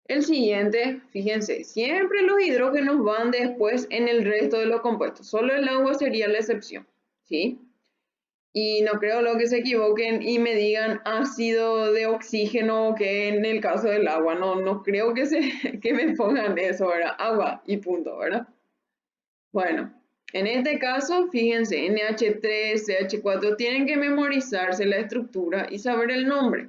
Speaker 1: El siguiente, fíjense, siempre los hidrógenos van después en el resto de los compuestos. Solo el agua sería la excepción, ¿sí? Y no creo lo que se equivoquen y me digan ácido de oxígeno que en el caso del agua. No creo que me pongan eso, ¿verdad? Agua y punto, ¿verdad? Bueno, en este caso, fíjense, NH3, CH4, tienen que memorizarse la estructura y saber el nombre.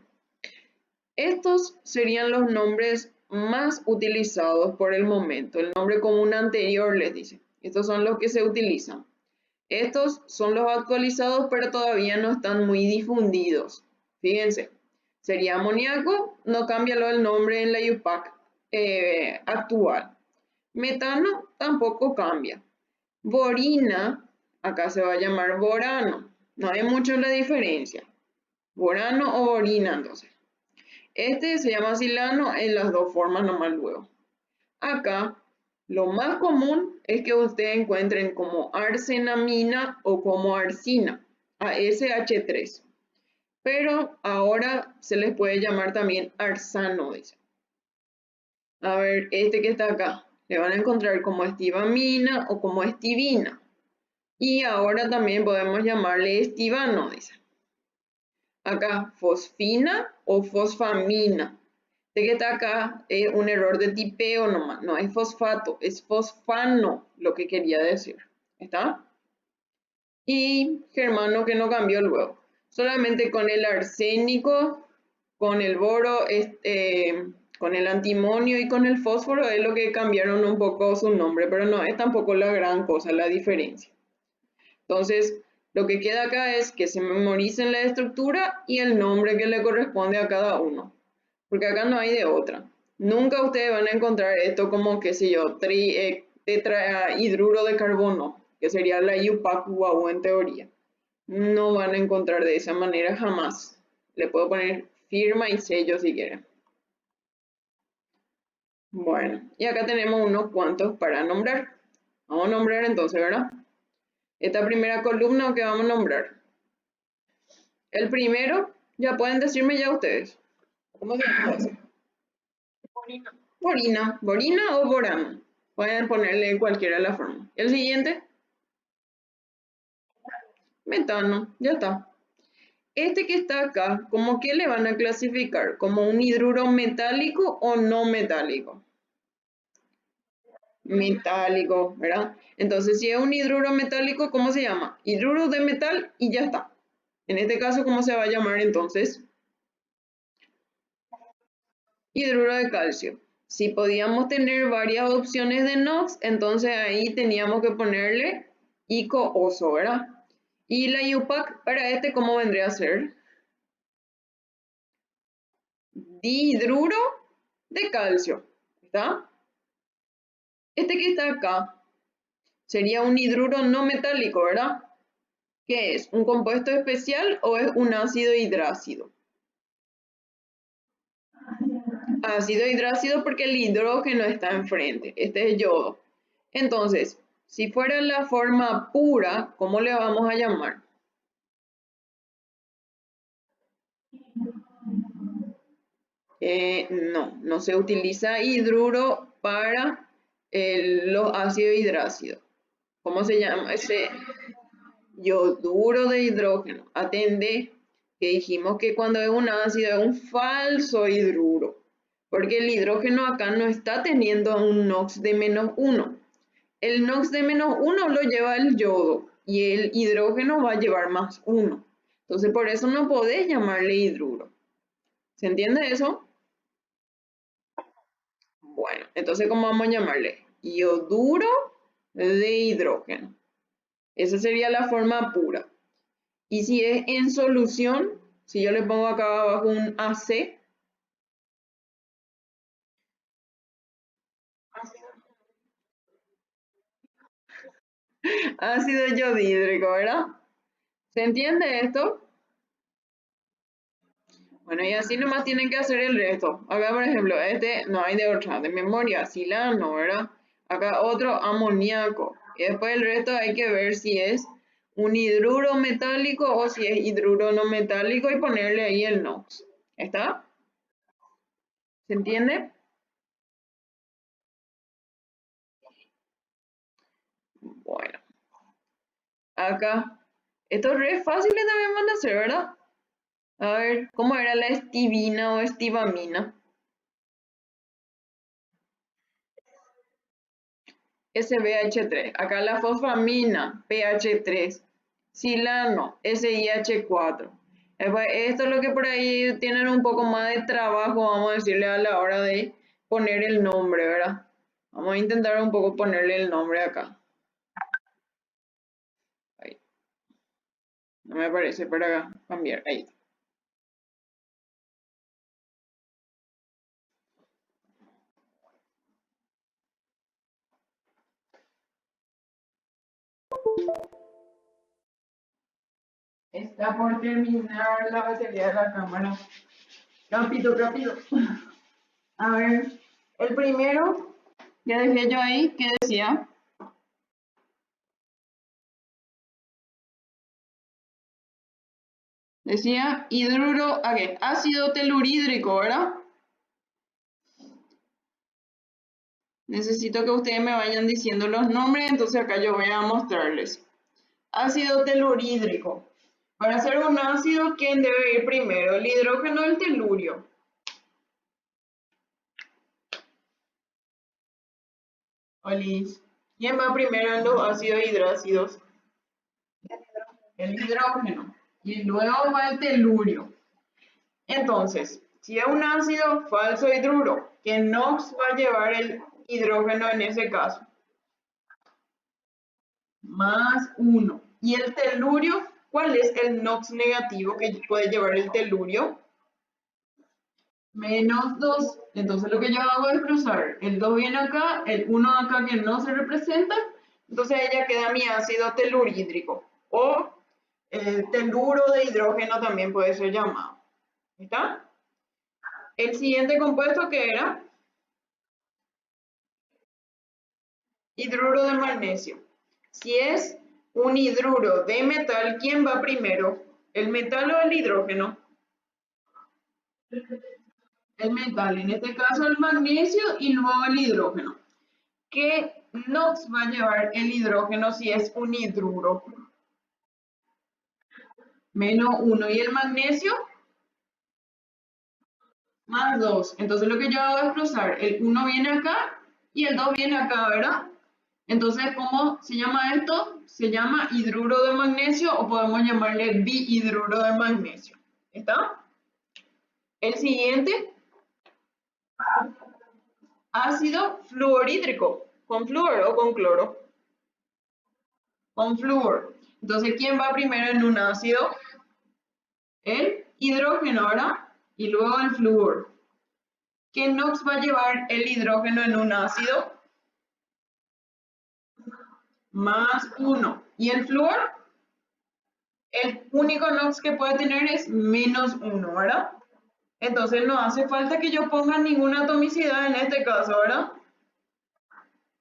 Speaker 1: Estos serían los nombres más utilizados por el momento. El nombre común anterior les dice. Estos son los que se utilizan. Estos son los actualizados, pero todavía no están muy difundidos. Fíjense, sería amoníaco, no cambia el nombre en la IUPAC actual. Metano tampoco cambia. Borina, acá se va a llamar borano. No hay mucho la diferencia. Borano o borina, entonces. Este se llama silano en las dos formas nomás luego. Acá, lo más común es que ustedes encuentren como arsenamina o como arsina, ASH3. Pero ahora se les puede llamar también arsano, dice. A ver, este que está acá, le van a encontrar como estivamina o como estivina. Y ahora también podemos llamarle estivano, dice. Acá, fosfina o fosfamina. Este que está acá es un error de tipeo nomás, no es fosfato, es fosfano lo que quería decir. ¿Está? Y germano que no cambió luego. Solamente con el arsénico, con el boro, con el antimonio y con el fósforo es lo que cambiaron un poco su nombre, pero no es tampoco la gran cosa, la diferencia. Entonces, lo que queda acá es que se memoricen la estructura y el nombre que le corresponde a cada uno, porque acá no hay de otra. Nunca ustedes van a encontrar esto como, qué sé yo, tetrahidruro de carbono, que sería la IUPAC-UAU en teoría. No van a encontrar de esa manera jamás. Le puedo poner firma y sello si quieren. Bueno, y acá tenemos unos cuantos para nombrar. Vamos a nombrar entonces, ¿verdad? Esta primera columna que vamos a nombrar. El primero, ya pueden decirme ya ustedes. ¿Cómo se llama eso? Borina. Borina o borano. Pueden ponerle cualquiera de la forma. El siguiente, metano. Ya está. Este que está acá, ¿cómo que le van a clasificar? ¿Como un hidruro metálico o no metálico? Metálico, ¿verdad? Entonces, si es un hidruro metálico, ¿cómo se llama? Hidruro de metal y ya está. En este caso, ¿cómo se va a llamar entonces? Hidruro de calcio. Si podíamos tener varias opciones de NOx, entonces ahí teníamos que ponerle ICO-OSO, ¿verdad? Y la IUPAC para este, ¿cómo vendría a ser? Dihidruro de calcio, ¿está? Este que está acá sería un hidruro no metálico, ¿verdad? ¿Qué es? ¿Un compuesto especial o es un ácido hidrácido? Ácido hidrácido porque el hidrógeno está enfrente. Este es yodo. Entonces, si fuera la forma pura, ¿cómo le vamos a llamar? No se utiliza hidruro para los ácidos hidrácidos. ¿Cómo se llama? Ese yoduro de hidrógeno. Atende que dijimos que cuando es un ácido es un falso hidruro, porque el hidrógeno acá no está teniendo un NOx de -1. El NOx de -1 lo lleva el yodo y el hidrógeno va a llevar +1. Entonces por eso no podés llamarle hidruro. ¿Se entiende eso? Bueno, entonces ¿cómo vamos a llamarle? Yoduro de hidrógeno. Esa sería la forma pura. Y si es en solución, si yo le pongo acá abajo un AC, ácido yodhídrico, ¿verdad? ¿Se entiende esto? Bueno, y así nomás tienen que hacer el resto. Acá, por ejemplo, este no hay de otra, de memoria, silano, ¿verdad? Acá otro amoníaco. Y después el resto hay que ver si es un hidruro metálico o si es hidruro no metálico y ponerle ahí el NOx. ¿Está? ¿Se entiende? Bueno, acá. Estos re fáciles también van a ser, ¿verdad? A ver, ¿cómo era la estivina o estivamina? SBH3. Acá la fosfamina, pH3. Silano, SiH4. Esto es lo que por ahí tienen un poco más de trabajo, vamos a decirle a la hora de poner el nombre, ¿verdad? Vamos a intentar un poco ponerle el nombre acá. Ahí. No me aparece para cambiar. Ahí. Está por terminar la batería de la cámara. Rápido, rápido. A ver, el primero que dejé yo ahí, ¿qué decía? Decía hidruro, ácido telurídrico, ¿verdad? Necesito que ustedes me vayan diciendo los nombres, entonces acá yo voy a mostrarles. Ácido telurídrico. Para hacer un ácido, ¿quién debe ir primero? ¿El hidrógeno o el telurio? Olis. ¿Quién va primero en los ácidos hidrácidos? El hidrógeno. Y luego va el telurio. Entonces, si es un ácido falso hidruro, ¿qué NOx va a llevar el hidrógeno en ese caso? +1. ¿Y el telurio? ¿Cuál es el NOx negativo que puede llevar el telurio? -2. Entonces lo que yo hago es cruzar. El 2 viene acá, el 1 acá que no se representa. Entonces ahí ya queda mi ácido telurídrico. O teluro de hidrógeno también puede ser llamado. ¿Está? El siguiente compuesto que era hidruro de magnesio. Si es un hidruro de metal, ¿quién va primero? ¿El metal o el hidrógeno? El metal, en este caso el magnesio y luego el hidrógeno. ¿Qué NOx va a llevar el hidrógeno si es un hidruro? Menos 1. ¿Y el magnesio? Más 2. Entonces lo que yo hago es cruzar. El 1 viene acá y el 2 viene acá, ¿verdad? Entonces, ¿cómo se llama esto? Se llama hidruro de magnesio o podemos llamarle bihidruro de magnesio. ¿Está? El siguiente, ácido fluorhídrico. ¿Con flúor o con cloro? Con flúor. Entonces, ¿quién va primero en un ácido? El hidrógeno, ¿verdad? Y luego el flúor. ¿Qué NOx va a llevar el hidrógeno en un ácido? Más 1. ¿Y el flúor? El único NOx que puede tener es menos 1, ¿verdad? Entonces no hace falta que yo ponga ninguna atomicidad en este caso, ¿verdad?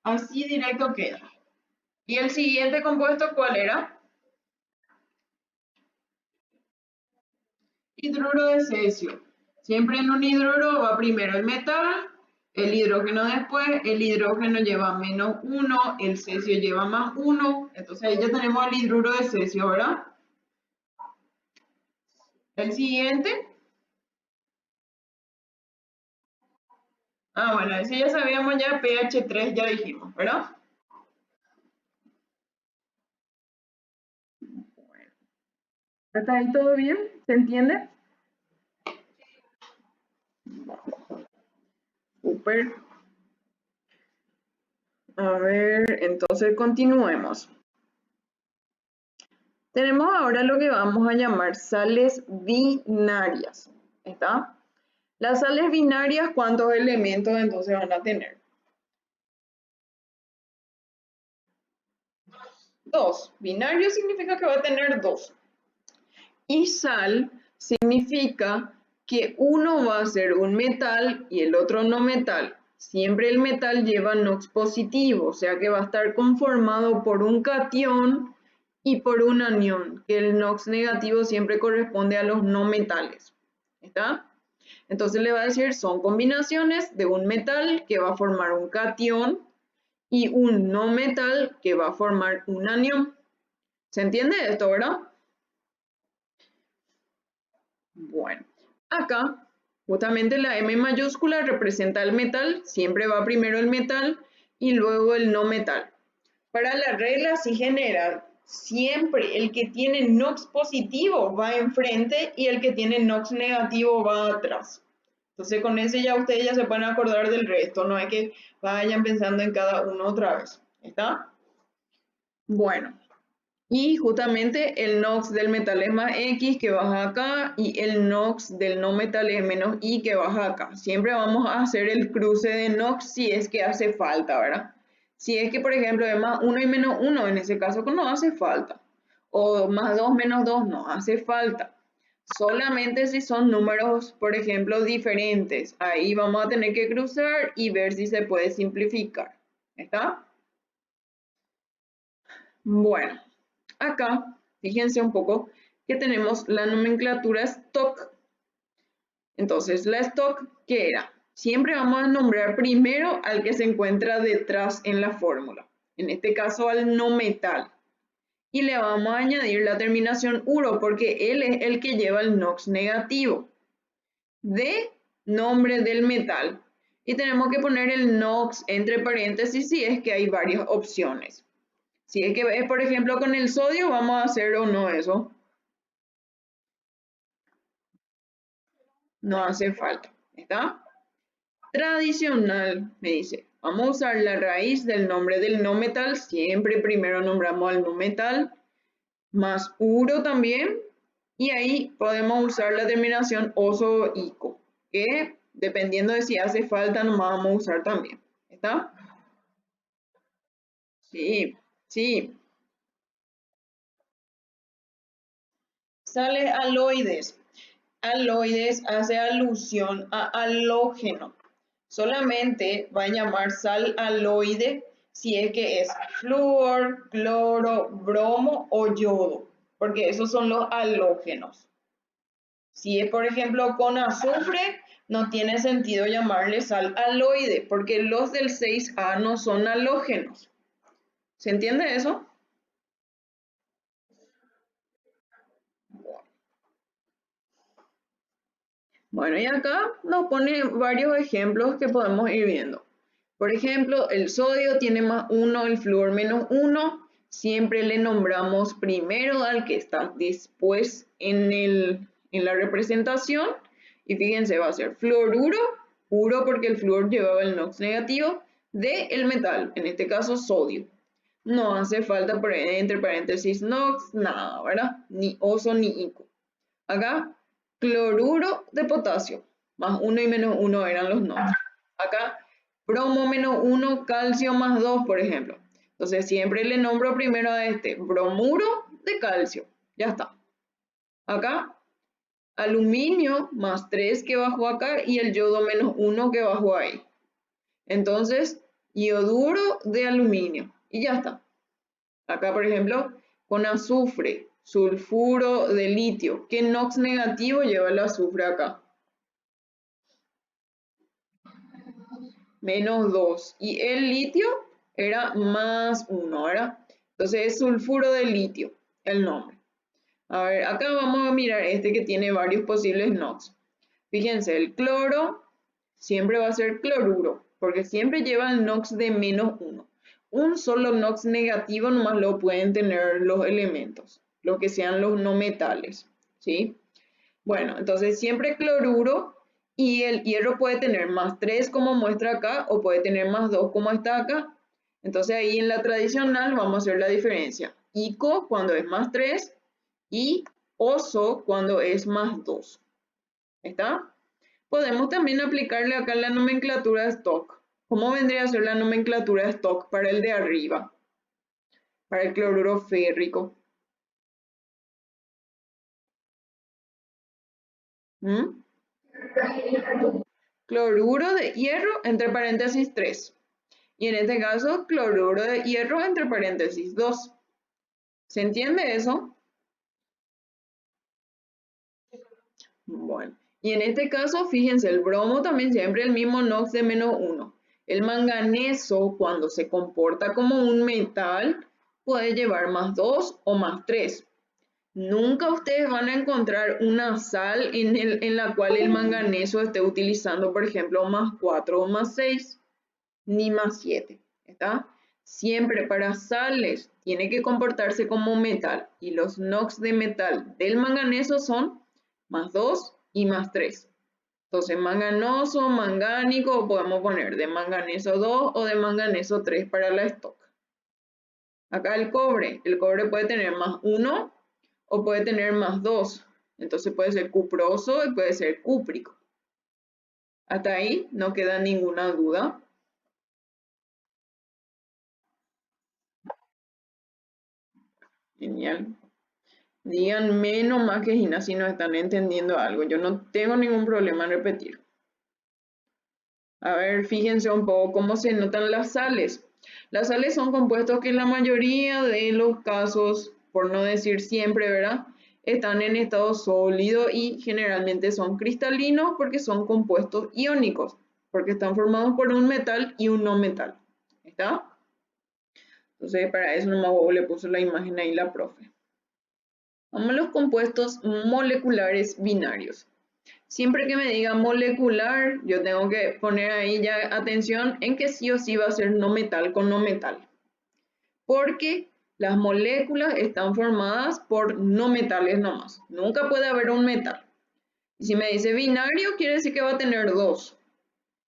Speaker 1: Así directo queda. ¿Y el siguiente compuesto cuál era? Hidruro de cesio. Siempre en un hidruro va primero el metal, el hidrógeno después, el hidrógeno lleva menos 1, el cesio lleva más 1, entonces ahí ya tenemos el hidruro de cesio, ¿verdad? El siguiente. Ah, bueno, ese ya sabíamos ya, pH 3 ya dijimos, ¿verdad? ¿Hasta ahí todo bien? ¿Se entiende? Súper. A ver, entonces continuemos. Tenemos ahora lo que vamos a llamar sales binarias. ¿Está? Las sales binarias, ¿cuántos elementos entonces van a tener? 2. Binario significa que va a tener 2. Y sal significa que uno va a ser un metal y el otro no metal. Siempre el metal lleva NOx positivo, o sea que va a estar conformado por un catión y por un anión, que el NOx negativo siempre corresponde a los no metales. ¿Está? Entonces le va a decir, son combinaciones de un metal que va a formar un catión y un no metal que va a formar un anión. ¿Se entiende esto, verdad? Bueno, acá justamente la M mayúscula representa el metal, siempre va primero el metal y luego el no metal. Para la regla así general, siempre el que tiene NOx positivo va enfrente y el que tiene NOx negativo va atrás. Entonces con ese ya ustedes ya se pueden acordar del resto, no hay que vayan pensando en cada uno otra vez. ¿Está? Bueno, y justamente el NOx del metal es más X que baja acá y el NOx del no metal es menos Y que baja acá. Siempre vamos a hacer el cruce de NOx si es que hace falta, ¿verdad? Si es que, por ejemplo, es más 1 y menos 1, en ese caso no hace falta. O más 2 menos 2 no hace falta. Solamente si son números, por ejemplo, diferentes. Ahí vamos a tener que cruzar y ver si se puede simplificar. ¿Está? Bueno, acá, fíjense un poco que tenemos la nomenclatura stock. Entonces, la stock, ¿qué era? Siempre vamos a nombrar primero al que se encuentra detrás en la fórmula. En este caso, al no metal. Y le vamos a añadir la terminación uro porque él es el que lleva el NOx negativo. De nombre del metal. Y tenemos que poner el NOx entre paréntesis si es que hay varias opciones. Si es que es, por ejemplo, con el sodio, vamos a hacer o no eso. No hace falta. ¿Está? Tradicional, me dice. Vamos a usar la raíz del nombre del no metal. Siempre primero nombramos al no metal. Más uro también. Y ahí podemos usar la terminación oso o ico. Que dependiendo de si hace falta, nomás vamos a usar también. ¿Está? Sí, sí. Sale aloides. Aloides hace alusión a halógeno. Solamente va a llamar sal aloide si es que es flúor, cloro, bromo o yodo, porque esos son los halógenos. Si es, por ejemplo, con azufre, no tiene sentido llamarle sal aloide, porque los del 6A no son halógenos. ¿Se entiende eso? Bueno, y acá nos pone varios ejemplos que podemos ir viendo. Por ejemplo, el sodio tiene +1, el flúor -1. Siempre le nombramos primero al que está después en la representación. Y fíjense, va a ser fluoruro, puro porque el flúor llevaba el NOx negativo, de el metal, en este caso sodio. No hace falta poner entre paréntesis NOx, nada, ¿verdad? Ni oso ni ico. Acá, cloruro de potasio, +1 y -1 eran los NOx. Acá, bromo -1, calcio +2, por ejemplo. Entonces siempre le nombro primero a este, bromuro de calcio. Ya está. Acá, aluminio +3 que bajó acá y el yodo -1 que bajó ahí. Entonces, ioduro de aluminio. Y ya está. Acá, por ejemplo, con azufre, sulfuro de litio. ¿Qué NOx negativo lleva el azufre acá? -2. Y el litio era +1, ¿verdad? Entonces es sulfuro de litio, el nombre. A ver, acá vamos a mirar este que tiene varios posibles NOx. Fíjense, el cloro siempre va a ser cloruro, porque siempre lleva el NOx de -1. Un solo NOx negativo nomás lo pueden tener los elementos, lo que sean los no metales, ¿sí? Bueno, entonces siempre cloruro y el hierro puede tener +3 como muestra acá o puede tener +2 como está acá. Entonces ahí en la tradicional vamos a hacer la diferencia. Ico cuando es +3 y oso cuando es +2. ¿Está? Podemos también aplicarle acá la nomenclatura de stock. ¿Cómo vendría a ser la nomenclatura de stock para el de arriba? Para el cloruro férrico. ¿Mm? Cloruro de hierro entre paréntesis 3. Y en este caso, cloruro de hierro entre paréntesis 2. ¿Se entiende eso? Bueno, y en este caso, fíjense, el bromo también siempre el mismo NOx de -1. El manganeso, cuando se comporta como un metal, puede llevar +2 o +3. Nunca ustedes van a encontrar una sal en la cual el manganeso esté utilizando, por ejemplo, +4 o +6, ni +7, ¿está? Siempre para sales tiene que comportarse como metal y los NOx de metal del manganeso son +2 y +3. Entonces, manganoso, mangánico, podemos poner de manganeso 2 o de manganeso 3 para la stock. Acá el cobre puede tener +1 o puede tener +2. Entonces puede ser cuproso y puede ser cúprico. Hasta ahí no queda ninguna duda. Genial. Digan menos más que Gina si no están entendiendo algo. Yo no tengo ningún problema en repetir. A ver, fíjense un poco cómo se notan las sales. Las sales son compuestos que en la mayoría de los casos, por no decir siempre, ¿verdad? Están en estado sólido y generalmente son cristalinos porque son compuestos iónicos, porque están formados por un metal y un no metal. ¿Está? Entonces, para eso nomás le puso la imagen ahí la profe. Vamos a los compuestos moleculares binarios. Siempre que me diga molecular, yo tengo que poner ahí ya atención en que sí o sí va a ser no metal con no metal. Porque las moléculas están formadas por no metales nomás. Nunca puede haber un metal. Y si me dice binario, quiere decir que va a tener dos.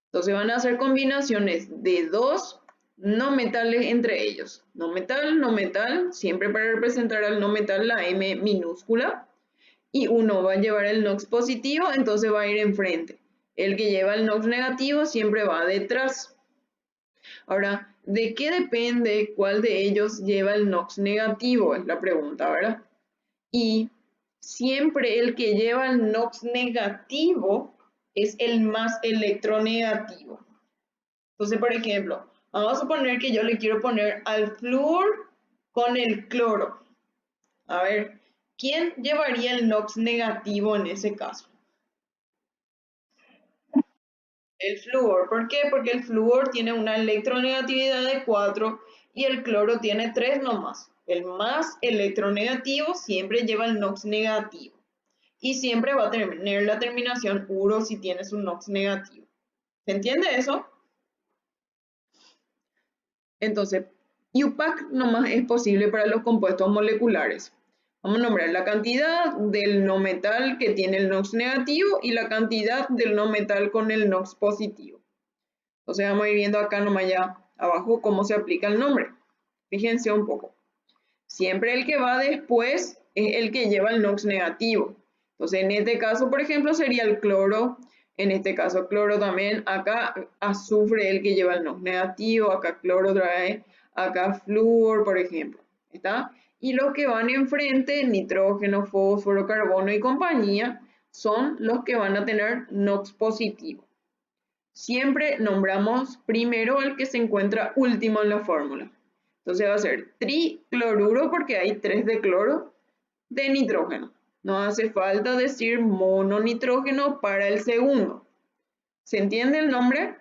Speaker 1: Entonces van a ser combinaciones de dos no metales entre ellos. No metal, siempre para representar al no metal la M minúscula. Y uno va a llevar el NOx positivo, entonces va a ir enfrente. El que lleva el NOx negativo siempre va detrás. Ahora, ¿de qué depende cuál de ellos lleva el NOx negativo? Es la pregunta, ¿verdad? Y siempre el que lleva el NOx negativo es el más electronegativo. Entonces, por ejemplo, vamos a suponer que yo le quiero poner al flúor con el cloro. A ver, ¿quién llevaría el NOx negativo en ese caso? El flúor. ¿Por qué? Porque el flúor tiene una electronegatividad de 4 y el cloro tiene 3 nomás. El más electronegativo siempre lleva el NOx negativo. y siempre va a tener la terminación uro si tienes un NOx negativo. ¿Se entiende eso? Entonces, UPAC nomás es posible para los compuestos moleculares. Vamos a nombrar la cantidad del no metal que tiene el NOx negativo y la cantidad del no metal con el NOx positivo. Entonces vamos a ir viendo acá nomás ya abajo cómo se aplica el nombre. Fíjense un poco. Siempre el que va después es el que lleva el NOx negativo. Entonces en este caso, por ejemplo, sería el cloro. En este caso cloro también. Acá azufre el que lleva el NOx negativo. Acá cloro otra vez. Acá flúor, por ejemplo. ¿Está? Y los que van enfrente, nitrógeno, fósforo, carbono y compañía, son los que van a tener NOx positivo. Siempre nombramos primero al que se encuentra último en la fórmula. Entonces va a ser tricloruro porque hay 3 de cloro de nitrógeno. No hace falta decir mononitrógeno para el segundo. ¿Se entiende el nombre?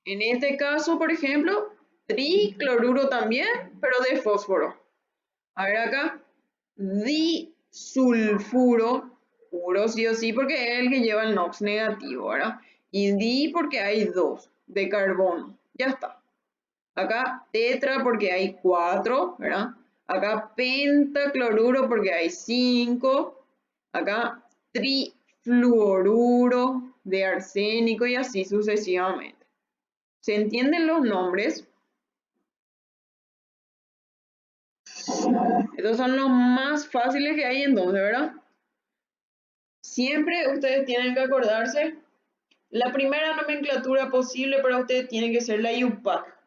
Speaker 1: En este caso, por ejemplo, tricloruro también, pero de fósforo. A ver acá, disulfuro, puro sí o sí porque es el que lleva el NOx negativo, ¿verdad? Y di porque hay 2 de carbono, ya está. Acá tetra porque hay 4, ¿verdad? Acá pentacloruro porque hay 5. Acá trifluoruro de arsénico y así sucesivamente. ¿Se entienden los nombres? Estos son los más fáciles que hay entonces, ¿verdad? Siempre ustedes tienen que acordarse, la primera nomenclatura posible para ustedes tiene que ser la IUPAC.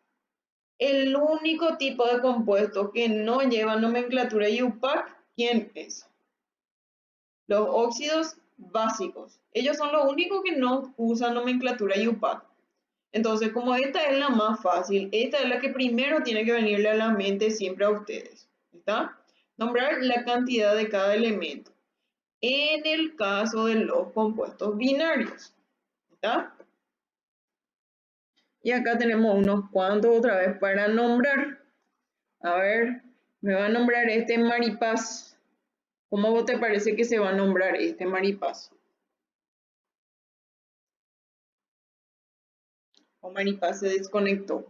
Speaker 1: El único tipo de compuesto que no lleva nomenclatura IUPAC, ¿quién es? Los óxidos básicos. Ellos son los únicos que no usan nomenclatura IUPAC. Entonces, como esta es la más fácil, esta es la que primero tiene que venirle a la mente siempre a ustedes. ¿Está? Nombrar la cantidad de cada elemento. En el caso de los compuestos binarios. ¿Está? Y acá tenemos unos cuantos otra vez para nombrar. A ver, me va a nombrar este maripaz. ¿Cómo te parece que se va a nombrar este maripaz? O maripaz se desconectó.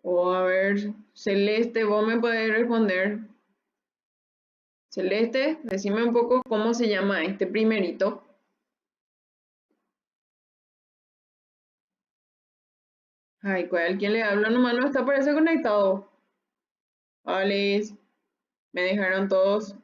Speaker 1: O a ver, Celeste, vos me podés responder. Celeste, decime un poco cómo se llama este primerito. Ay, ¿cuál? ¿Quién le habla? Nomás no está, parece conectado. Vale, me dejaron todos.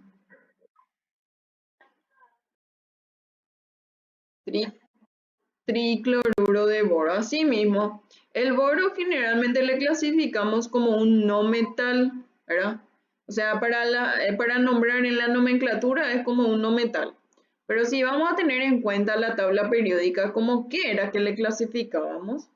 Speaker 1: Tricloruro de boro. Así mismo, el boro generalmente le clasificamos como un no metal, ¿verdad? O sea, para nombrar en la nomenclatura es como un no metal. Pero si vamos a tener en cuenta la tabla periódica, ¿cómo qué era que le clasificábamos?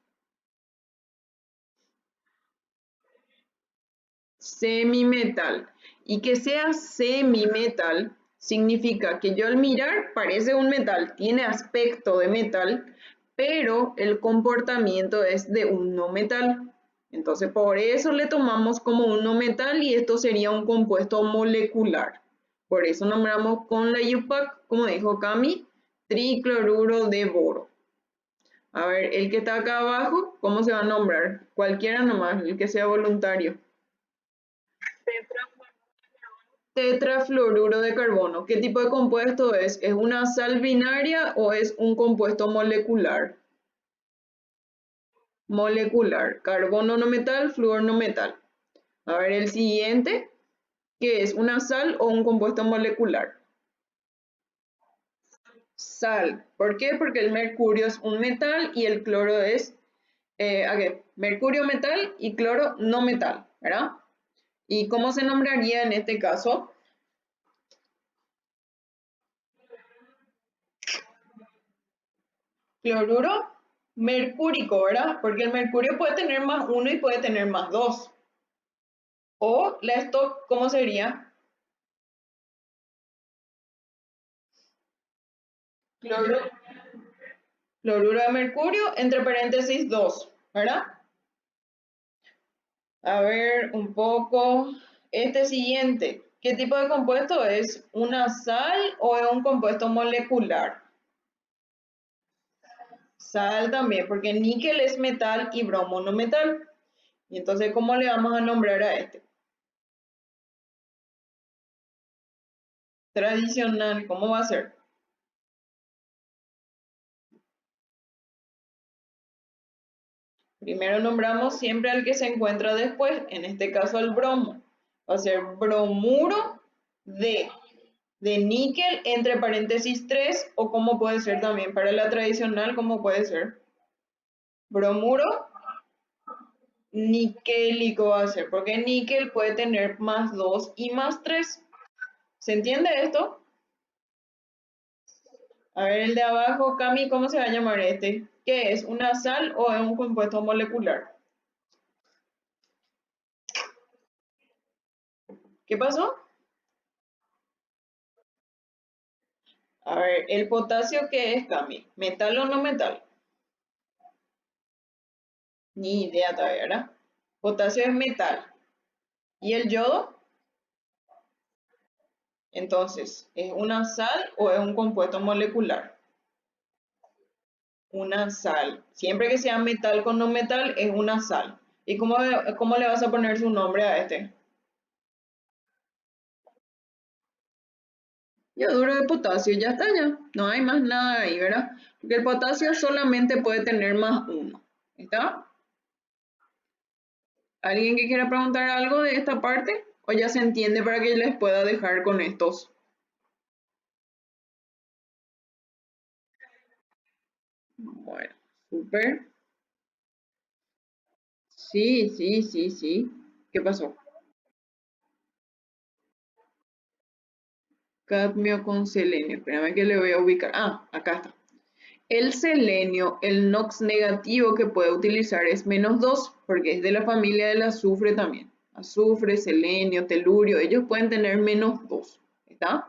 Speaker 1: Semimetal. Y que sea semimetal significa que yo al mirar parece un metal, tiene aspecto de metal, pero el comportamiento es de un no metal. Entonces por eso le tomamos como un no metal y esto sería un compuesto molecular. Por eso nombramos con la IUPAC, como dijo Cami, tricloruro de boro. A ver, el que está acá abajo, ¿cómo se va a nombrar? Cualquiera nomás, el que sea voluntario. Tetrafluoruro de carbono. ¿Qué tipo de compuesto es? ¿Es una sal binaria o es un compuesto molecular? Molecular. Carbono no metal, flúor no metal. A ver el siguiente, ¿qué es? ¿Una sal o un compuesto molecular? Sal. ¿Por qué? Porque el mercurio es un metal y el cloro es, mercurio metal y cloro no metal, ¿verdad? ¿Y cómo se nombraría en este caso? Cloruro mercúrico, ¿verdad? Porque el mercurio puede tener más uno y puede tener más dos. O la stock, ¿cómo sería? Cloruro, cloruro de mercurio, entre paréntesis 2, ¿verdad? A ver, un poco. Este siguiente. ¿Qué tipo de compuesto es? ¿Una sal o es un compuesto molecular? Sal también, porque níquel es metal y bromo no metal. Y entonces, ¿cómo le vamos a nombrar a este? Tradicional, ¿cómo va a ser? Primero nombramos siempre al que se encuentra después, en este caso al bromo. Va a ser bromuro de níquel, entre paréntesis 3, o como puede ser también para la tradicional, como puede ser bromuro niquélico va a ser, porque níquel puede tener más 2 y más 3. ¿Se entiende esto? A ver, el de abajo, Cami, ¿cómo se va a llamar este? ¿Qué es? ¿Una sal o es un compuesto molecular? ¿Qué pasó? A ver, ¿el potasio qué es, Cami? ¿Metal o no metal? Ni idea todavía, ¿verdad? Potasio es metal. ¿Y el yodo? Entonces, ¿es una sal o es un compuesto molecular? Una sal. Siempre que sea metal con no metal, es una sal. ¿Y cómo le vas a poner su nombre a este? Yoduro de potasio, ya está ya. No hay más nada ahí, ¿verdad? Porque el potasio solamente puede tener más uno. ¿Está? ¿Alguien que quiera preguntar algo de esta parte? ¿O ya se entiende para que les pueda dejar con estos? Bueno, súper. Sí, sí, sí, sí. ¿Qué pasó? Cadmio con selenio. Espérame que le voy a ubicar. Ah, acá está. El selenio, el NOx negativo que puede utilizar es -2, porque es de la familia del azufre también. Azufre, selenio, telurio, ellos pueden tener -2, ¿está?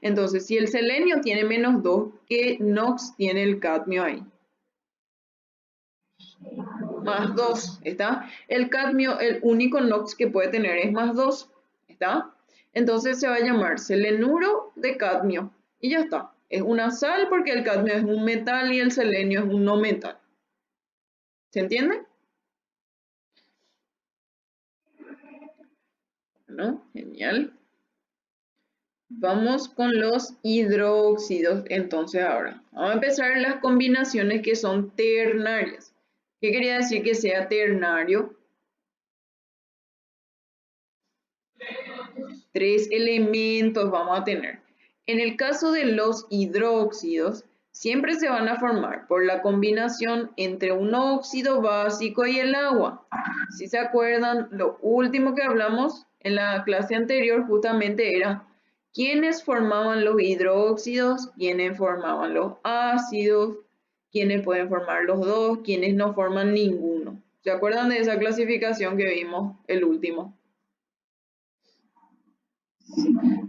Speaker 1: Entonces, si el selenio tiene -2, ¿qué NOx tiene el cadmio ahí? +2, ¿está? El cadmio, el único NOx que puede tener es +2, ¿está? Entonces se va a llamar selenuro de cadmio y ya está. Es una sal porque el cadmio es un metal y el selenio es un no metal. ¿Se entiende? Bueno, genial. Vamos con los hidróxidos entonces ahora. Vamos a empezar las combinaciones que son ternarias. ¿Qué quería decir que sea ternario? 3 elementos vamos a tener. En el caso de los hidróxidos, siempre se van a formar por la combinación entre un óxido básico y el agua. Si se acuerdan, lo último que hablamos en la clase anterior justamente era quiénes formaban los hidróxidos, quiénes formaban los ácidos, quiénes pueden formar los dos, quiénes no forman ninguno. ¿Se acuerdan de esa clasificación que vimos el último?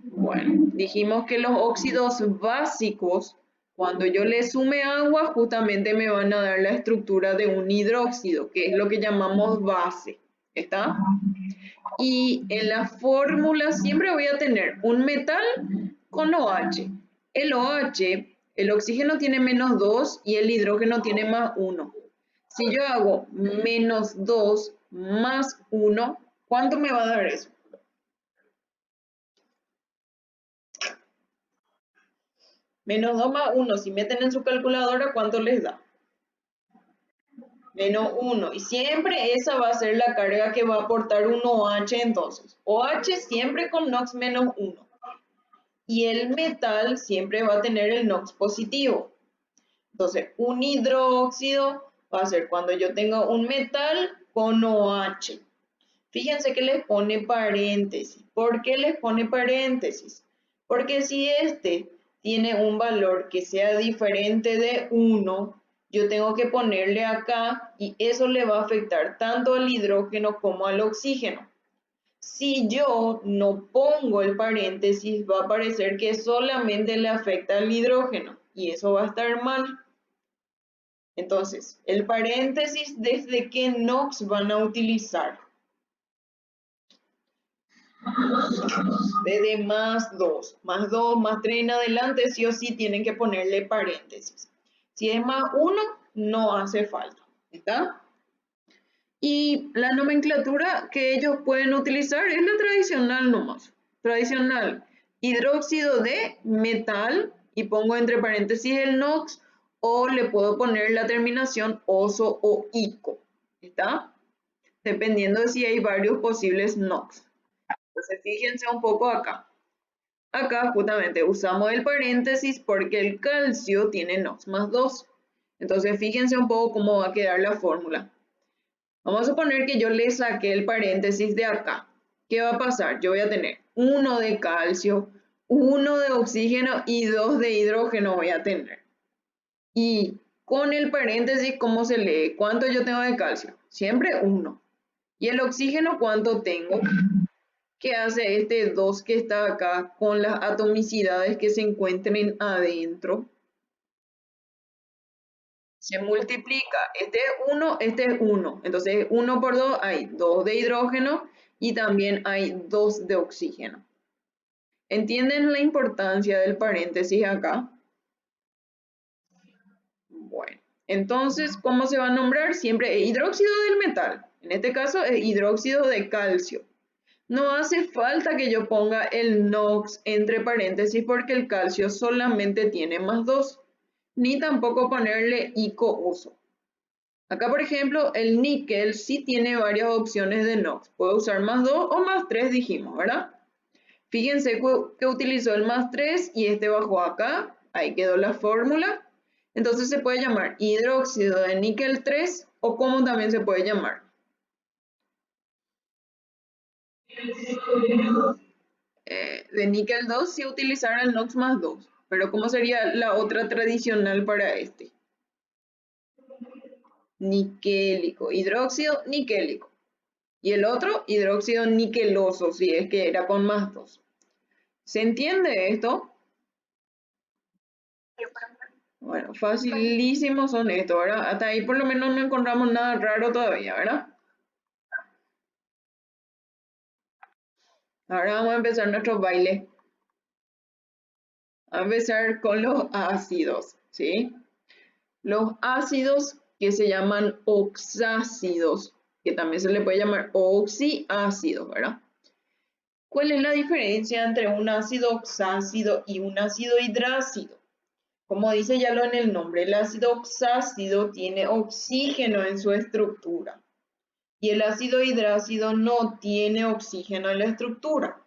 Speaker 1: Bueno, dijimos que los óxidos básicos, cuando yo le sume agua, justamente me van a dar la estructura de un hidróxido, que es lo que llamamos base. ¿Está? Y en la fórmula siempre voy a tener un metal con OH. El OH, el oxígeno tiene -2 y el hidrógeno tiene +1. Si yo hago -2 más 1, ¿cuánto me va a dar eso? -2 más 1, si meten en su calculadora, ¿cuánto les da? -1. Y siempre esa va a ser la carga que va a aportar un OH entonces. OH siempre con NOx -1. Y el metal siempre va a tener el NOx positivo. Entonces, un hidróxido va a ser cuando yo tenga un metal con OH. Fíjense que les pone paréntesis. ¿Por qué les pone paréntesis? Porque si este tiene un valor que sea diferente de 1, yo tengo que ponerle acá y eso le va a afectar tanto al hidrógeno como al oxígeno. Si yo no pongo el paréntesis, va a parecer que solamente le afecta al hidrógeno. y eso va a estar mal. Entonces, el paréntesis, ¿desde qué NOx van a utilizar? Desde más 2, más 2, más 3 en adelante, sí o sí tienen que ponerle paréntesis. Si es más 1, no hace falta, ¿está? Y la nomenclatura que ellos pueden utilizar es la tradicional nomás. Tradicional, hidróxido de metal, y pongo entre paréntesis el NOx, o le puedo poner la terminación oso o ico, ¿está? Dependiendo de si hay varios posibles NOx. Entonces fíjense un poco acá. Acá justamente usamos el paréntesis porque el calcio tiene NOx más 2. Entonces fíjense un poco cómo va a quedar la fórmula. Vamos a suponer que yo le saqué el paréntesis de acá. ¿Qué va a pasar? Yo voy a tener 1 de calcio, 1 de oxígeno y 2 de hidrógeno voy a tener. Y con el paréntesis, ¿cómo se lee? ¿Cuánto yo tengo de calcio? Siempre 1. ¿Y el oxígeno cuánto tengo? ¿Qué hace este 2 que está acá con las atomicidades que se encuentren adentro? Se multiplica. Este es 1, este es 1. Entonces 1 por 2 hay 2 de hidrógeno y también hay 2 de oxígeno. ¿Entienden la importancia del paréntesis acá? Bueno, entonces, ¿cómo se va a nombrar? Siempre es hidróxido del metal. En este caso es hidróxido de calcio. No hace falta que yo ponga el NOx entre paréntesis porque el calcio solamente tiene más 2. Ni tampoco ponerle ico-uso. Acá, por ejemplo, el níquel sí tiene varias opciones de NOx. Puedo usar más 2 o más 3, dijimos, ¿verdad? Fíjense que utilizó el más 3 y este bajó acá. Ahí quedó la fórmula. Entonces se puede llamar hidróxido de níquel 3 o como también se puede llamar. De níquel 2 si utilizara el NOx más 2. Pero ¿cómo sería la otra tradicional para este? Niquélico. Hidróxido niquélico. Y el otro, hidróxido niqueloso, si es que era con más 2. ¿Se entiende esto? Bueno, facilísimos son estos, ¿verdad? Hasta ahí por lo menos no encontramos nada raro todavía, ¿verdad? Ahora vamos a empezar nuestro baile. Vamos a empezar con los ácidos, ¿sí? Los ácidos que se llaman oxácidos, que también se le puede llamar oxiácidos, ¿verdad? ¿Cuál es la diferencia entre un ácido oxácido y un ácido hidrácido? Como dice ya lo en el nombre, el ácido oxácido tiene oxígeno en su estructura y el ácido hidrácido no tiene oxígeno en la estructura.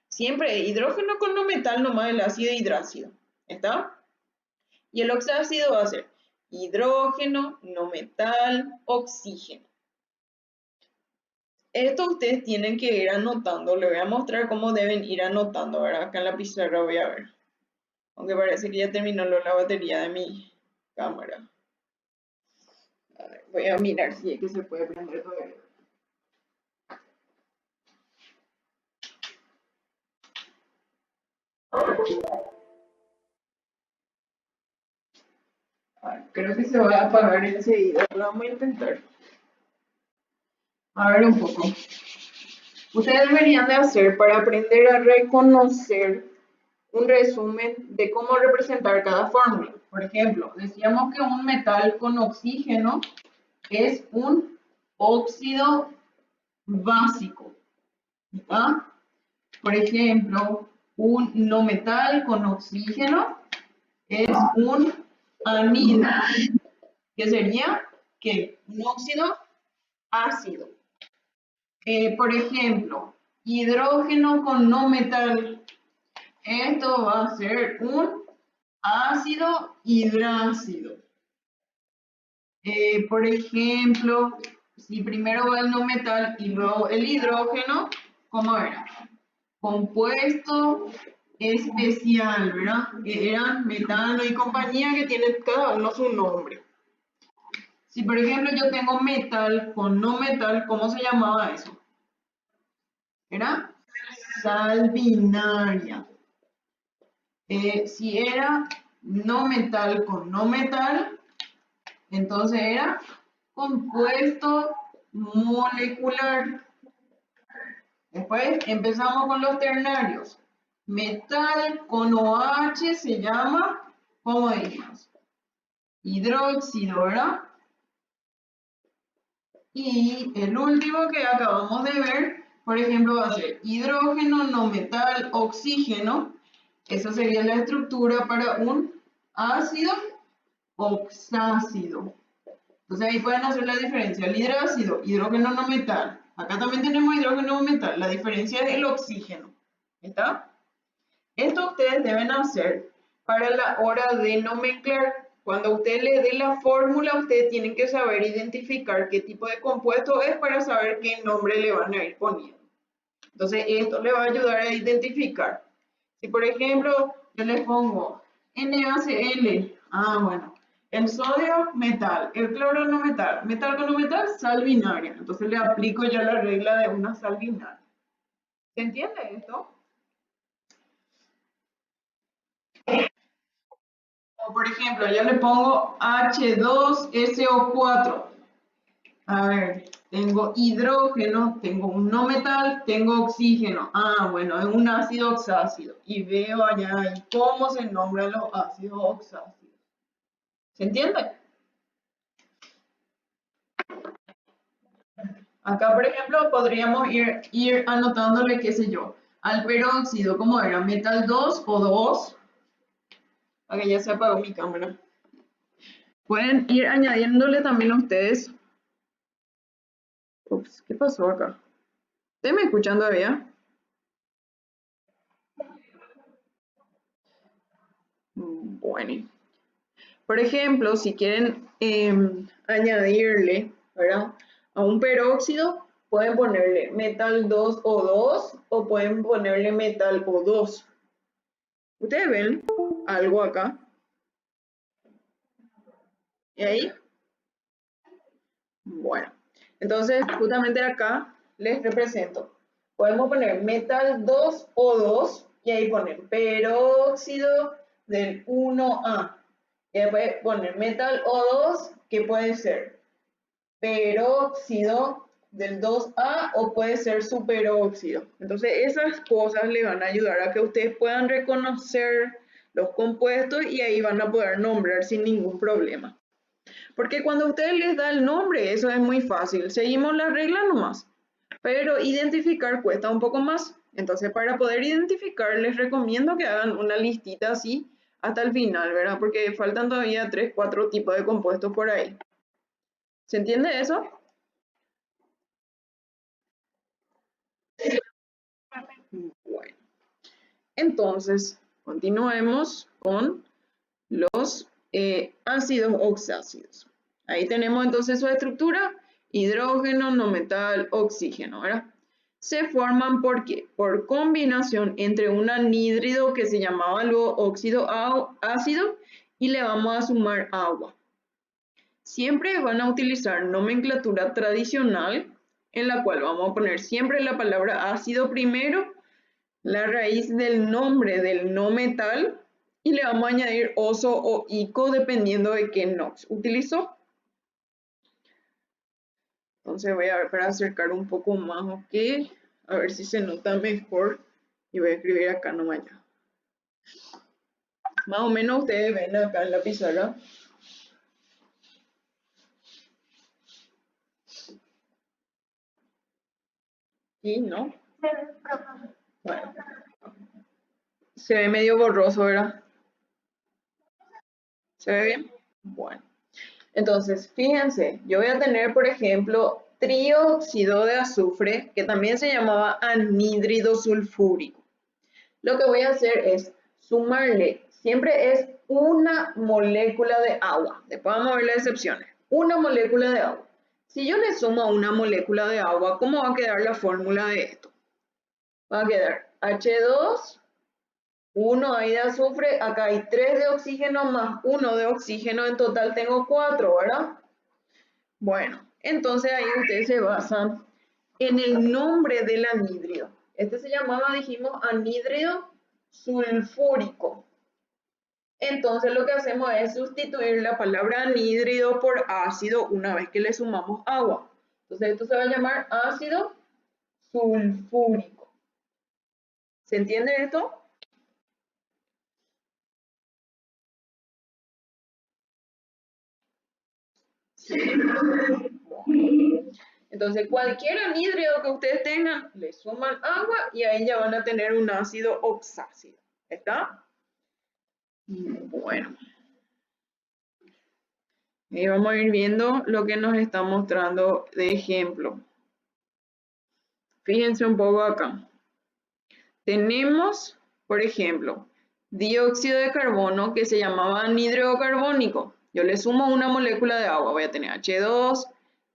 Speaker 1: Siempre hidrógeno con no metal nomás el ácido hidrácido. ¿Está? Y el oxácido va a ser hidrógeno, no metal, oxígeno. Esto ustedes tienen que ir anotando. Les voy a mostrar cómo deben ir anotando. ¿Verdad? Acá en la pizarra voy a ver. Aunque parece que ya terminó la batería de mi cámara. A ver, voy a mirar si es que se puede prender todavía. Creo que se va a apagar enseguida. Lo vamos a intentar. A ver un poco. Ustedes deberían de hacer para aprender a reconocer un resumen de cómo representar cada fórmula. Por ejemplo, decíamos que un metal con oxígeno es un óxido básico. ¿Verdad? Por ejemplo, un no metal con oxígeno es un amido, que sería ¿qué? Un óxido ácido. Por ejemplo, hidrógeno con no metal, esto va a ser un ácido hidrácido. Por ejemplo, si primero va el no metal y luego el hidrógeno, ¿cómo era? Compuesto especial, ¿verdad? Que eran metano y compañía que tienen cada uno su nombre. Si por ejemplo yo tengo metal con no metal, ¿cómo se llamaba eso? Era sal binaria. Si era no metal con no metal, entonces era compuesto molecular. Después empezamos con los ternarios. Metal con OH se llama, ¿cómo dijimos? Hidróxido, ¿verdad? Y el último que acabamos de ver, por ejemplo, va a ser hidrógeno, no metal, oxígeno. Esa sería la estructura para un ácido oxácido. Entonces ahí pueden hacer la diferencia. El hidrácido, hidrógeno no metal. Acá también tenemos hidrógeno no metal. La diferencia es el oxígeno. ¿Está? Esto ustedes deben hacer para la hora de nomenclar. Cuando usted le dé la fórmula, ustedes tienen que saber identificar qué tipo de compuesto es para saber qué nombre le van a ir poniendo. Entonces esto le va a ayudar a identificar. Si por ejemplo yo le pongo NaCl, bueno, el sodio metal, el cloro no metal, metal con no metal, sal binaria. Entonces le aplico ya la regla de una sal binaria. ¿Se entiende esto? O por ejemplo, yo le pongo H2SO4. A ver, tengo hidrógeno, tengo un no metal, tengo oxígeno. Bueno, es un ácido oxácido. Y veo allá cómo se nombran los ácidos oxácidos. ¿Se entiende? Acá, por ejemplo, podríamos ir anotándole, qué sé yo, al peróxido, ¿cómo era? Metal 2 o 2. Acá ya se apagó mi cámara. Pueden ir añadiéndole también ustedes. Ups, ¿qué pasó acá? ¿Ustedes me escuchan todavía? Bueno. Por ejemplo, si quieren añadirle, ¿verdad? A un peróxido, pueden ponerle metal 2O2 o pueden ponerle metal O2. ¿Ustedes ven algo acá? ¿Y ahí? Bueno, entonces justamente acá les represento. Podemos poner metal 2O2 y ahí poner peróxido del 1A. Y después poner metal O2, que puede ser peróxido del 2A o puede ser superóxido. Entonces esas cosas le van a ayudar a que ustedes puedan reconocer los compuestos y ahí van a poder nombrar sin ningún problema. Porque cuando ustedes les da el nombre, eso es muy fácil. Seguimos la regla nomás. Pero identificar cuesta un poco más. Entonces, para poder identificar, les recomiendo que hagan una listita así hasta el final, ¿verdad? Porque faltan todavía 3, 4 tipos de compuestos por ahí. ¿Se entiende eso? Bueno. Entonces, continuemos con los ácidos oxácidos. Ahí tenemos entonces su estructura, hidrógeno, no metal, oxígeno, ¿verdad? Se forman ¿por qué? Por combinación entre un anhídrido que se llamaba luego óxido ácido y le vamos a sumar agua. Siempre van a utilizar nomenclatura tradicional en la cual vamos a poner siempre la palabra ácido primero, la raíz del nombre del no metal y le vamos a añadir oso o ico dependiendo de qué NOx utilizó. Entonces voy a ver para acercar un poco más, ok, a ver si se nota mejor y voy a escribir acá nomás ya. Más o menos ustedes ven acá en la pizarra. ¿Y no? Bueno, se ve medio borroso, ¿verdad? ¿Se ve bien? Bueno. Entonces, fíjense, yo voy a tener, por ejemplo, trióxido de azufre, que también se llamaba anhídrido sulfúrico. Lo que voy a hacer es sumarle, siempre es una molécula de agua. Después vamos a ver las excepciones. Una molécula de agua. Si yo le sumo una molécula de agua, ¿cómo va a quedar la fórmula de esto? Va a quedar H2, 1 ahí de azufre, acá hay 3 de oxígeno más 1 de oxígeno, en total tengo 4, ¿verdad? Bueno, entonces ahí ustedes se basan en el nombre del anhídrido. Este se llamaba, dijimos, anhídrido sulfúrico. Entonces lo que hacemos es sustituir la palabra anhídrido por ácido una vez que le sumamos agua. Entonces esto se va a llamar ácido sulfúrico. ¿Se entiende esto? Sí. Entonces cualquier anhídrido que ustedes tengan, le suman agua y ahí ya van a tener un ácido oxácido. ¿Está? Bueno. Y vamos a ir viendo lo que nos está mostrando de ejemplo. Fíjense un poco acá. Tenemos, por ejemplo, dióxido de carbono que se llamaba anhídrido carbónico. Yo le sumo una molécula de agua, voy a tener H2,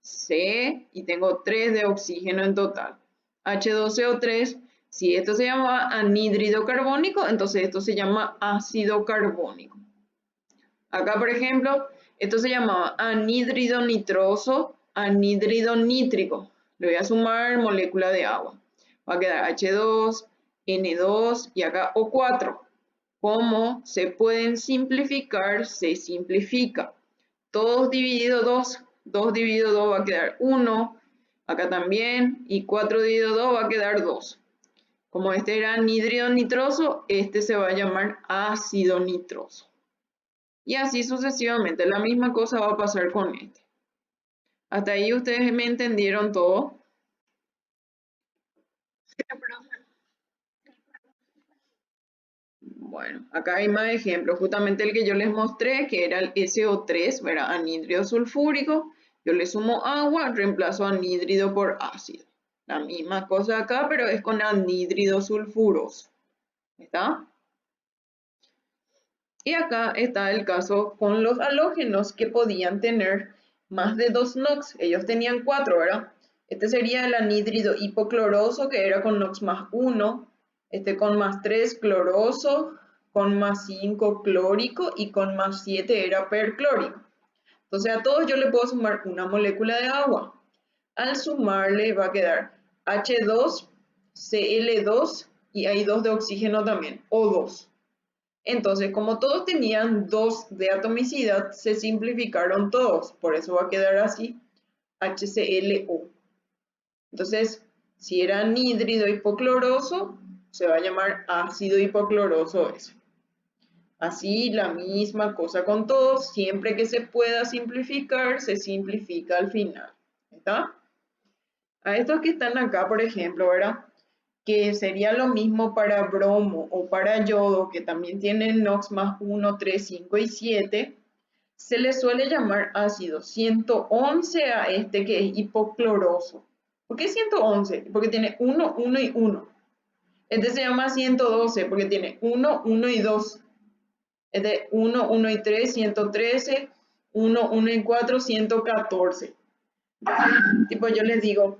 Speaker 1: C y tengo 3 de oxígeno en total. H2CO3, si esto se llama anhídrido carbónico, entonces esto se llama ácido carbónico. Acá, por ejemplo, esto se llamaba anhídrido nitroso, anhídrido nítrico. Le voy a sumar molécula de agua. Va a quedar H2, N2 y acá O4. ¿Cómo se pueden simplificar? Se simplifica. 2 dividido 2, 2 dividido 2 va a quedar 1. Acá también. Y 4 dividido 2 va a quedar 2. Como este era anhídrido nitroso, este se va a llamar ácido nitroso. Y así sucesivamente, la misma cosa va a pasar con este. Hasta ahí ustedes me entendieron todo. Bueno, acá hay más ejemplos. Justamente el que yo les mostré, que era el SO3, ¿verdad? Anhídrido sulfúrico. Yo le sumo agua, reemplazo anhídrido por ácido. La misma cosa acá, pero es con anhídrido sulfuroso. ¿Está? Y acá está el caso con los halógenos que podían tener más de 2 NOx. Ellos tenían 4, ¿verdad? Este sería el anhídrido hipocloroso, que era con NOx más 1. Este con más 3 cloroso, con más 5 clórico y con más 7 era perclórico. Entonces a todos yo le puedo sumar una molécula de agua. Al sumarle va a quedar H2, Cl2 y hay 2 de oxígeno también, O2. Entonces, como todos tenían 2 de atomicidad, se simplificaron todos. Por eso va a quedar así, HClO. Entonces, si era anhídrido hipocloroso, se va a llamar ácido hipocloroso ese. Así, la misma cosa con todos. Siempre que se pueda simplificar, se simplifica al final. ¿Está? A estos que están acá, por ejemplo, ¿verdad? Que sería lo mismo para bromo o para yodo, que también tienen NOx más 1, 3, 5 y 7, se le suele llamar ácido 111 a este que es hipocloroso. ¿Por qué 111? Porque tiene 1, 1 y 1. Este se llama 112 porque tiene 1, 1 y 2. Este 1, 1 y 3, 113, 1, 1 y 4, 114. Tipo yo les digo,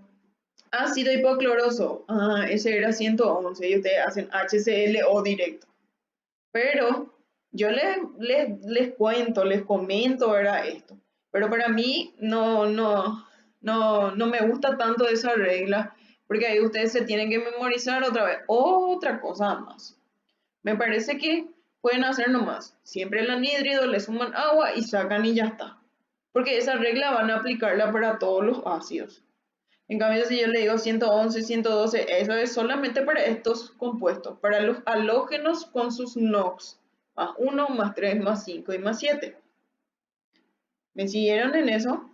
Speaker 1: ácido hipocloroso, ese era 111 y ustedes hacen HClO directo. Pero yo les cuento, les comento, ¿verdad? Esto. Pero para mí no me gusta tanto esa regla, porque ahí ustedes se tienen que memorizar otra vez otra cosa más. Me parece que pueden hacer nomás. Siempre el anhídrido le suman agua y sacan y ya está. Porque esa regla van a aplicarla para todos los ácidos. En cambio, si yo le digo 111, 112, eso es solamente para estos compuestos, para los halógenos con sus NOx, más 1, más 3, más 5 y más 7. ¿Me siguieron en eso?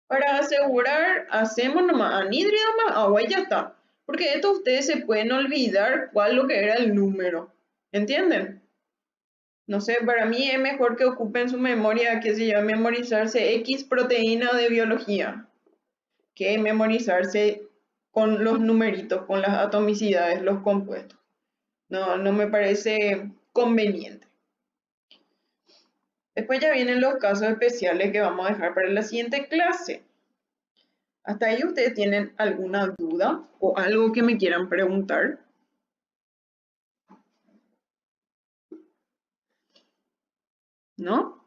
Speaker 1: Para asegurar, hacemos nomás anhídrido más agua y ya está. Porque esto ustedes se pueden olvidar cuál lo que era el número. ¿Entienden? No sé, para mí es mejor que ocupen su memoria, que se llama memorizarse X proteína de biología, que memorizarse con los numeritos, con las atomicidades, los compuestos. No me parece conveniente. Después ya vienen los casos especiales que vamos a dejar para la siguiente clase. ¿Hasta ahí ustedes tienen alguna duda o algo que me quieran preguntar? ¿No?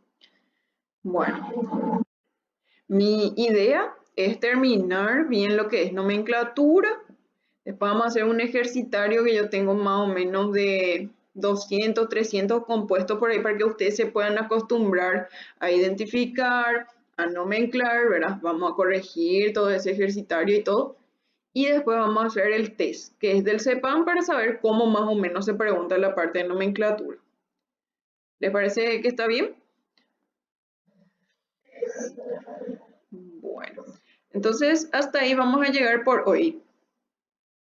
Speaker 1: Bueno, mi idea es terminar bien lo que es nomenclatura, Después vamos a hacer un ejercitario que yo tengo más o menos de 200, 300 compuestos por ahí para que ustedes se puedan acostumbrar a identificar, a nomenclar, ¿verdad? Vamos a corregir todo ese ejercitario y todo. Y después vamos a hacer el test, que es del CEPAM para saber cómo más o menos se pregunta la parte de nomenclatura. ¿Les parece que está bien? Bueno, entonces hasta ahí vamos a llegar por hoy.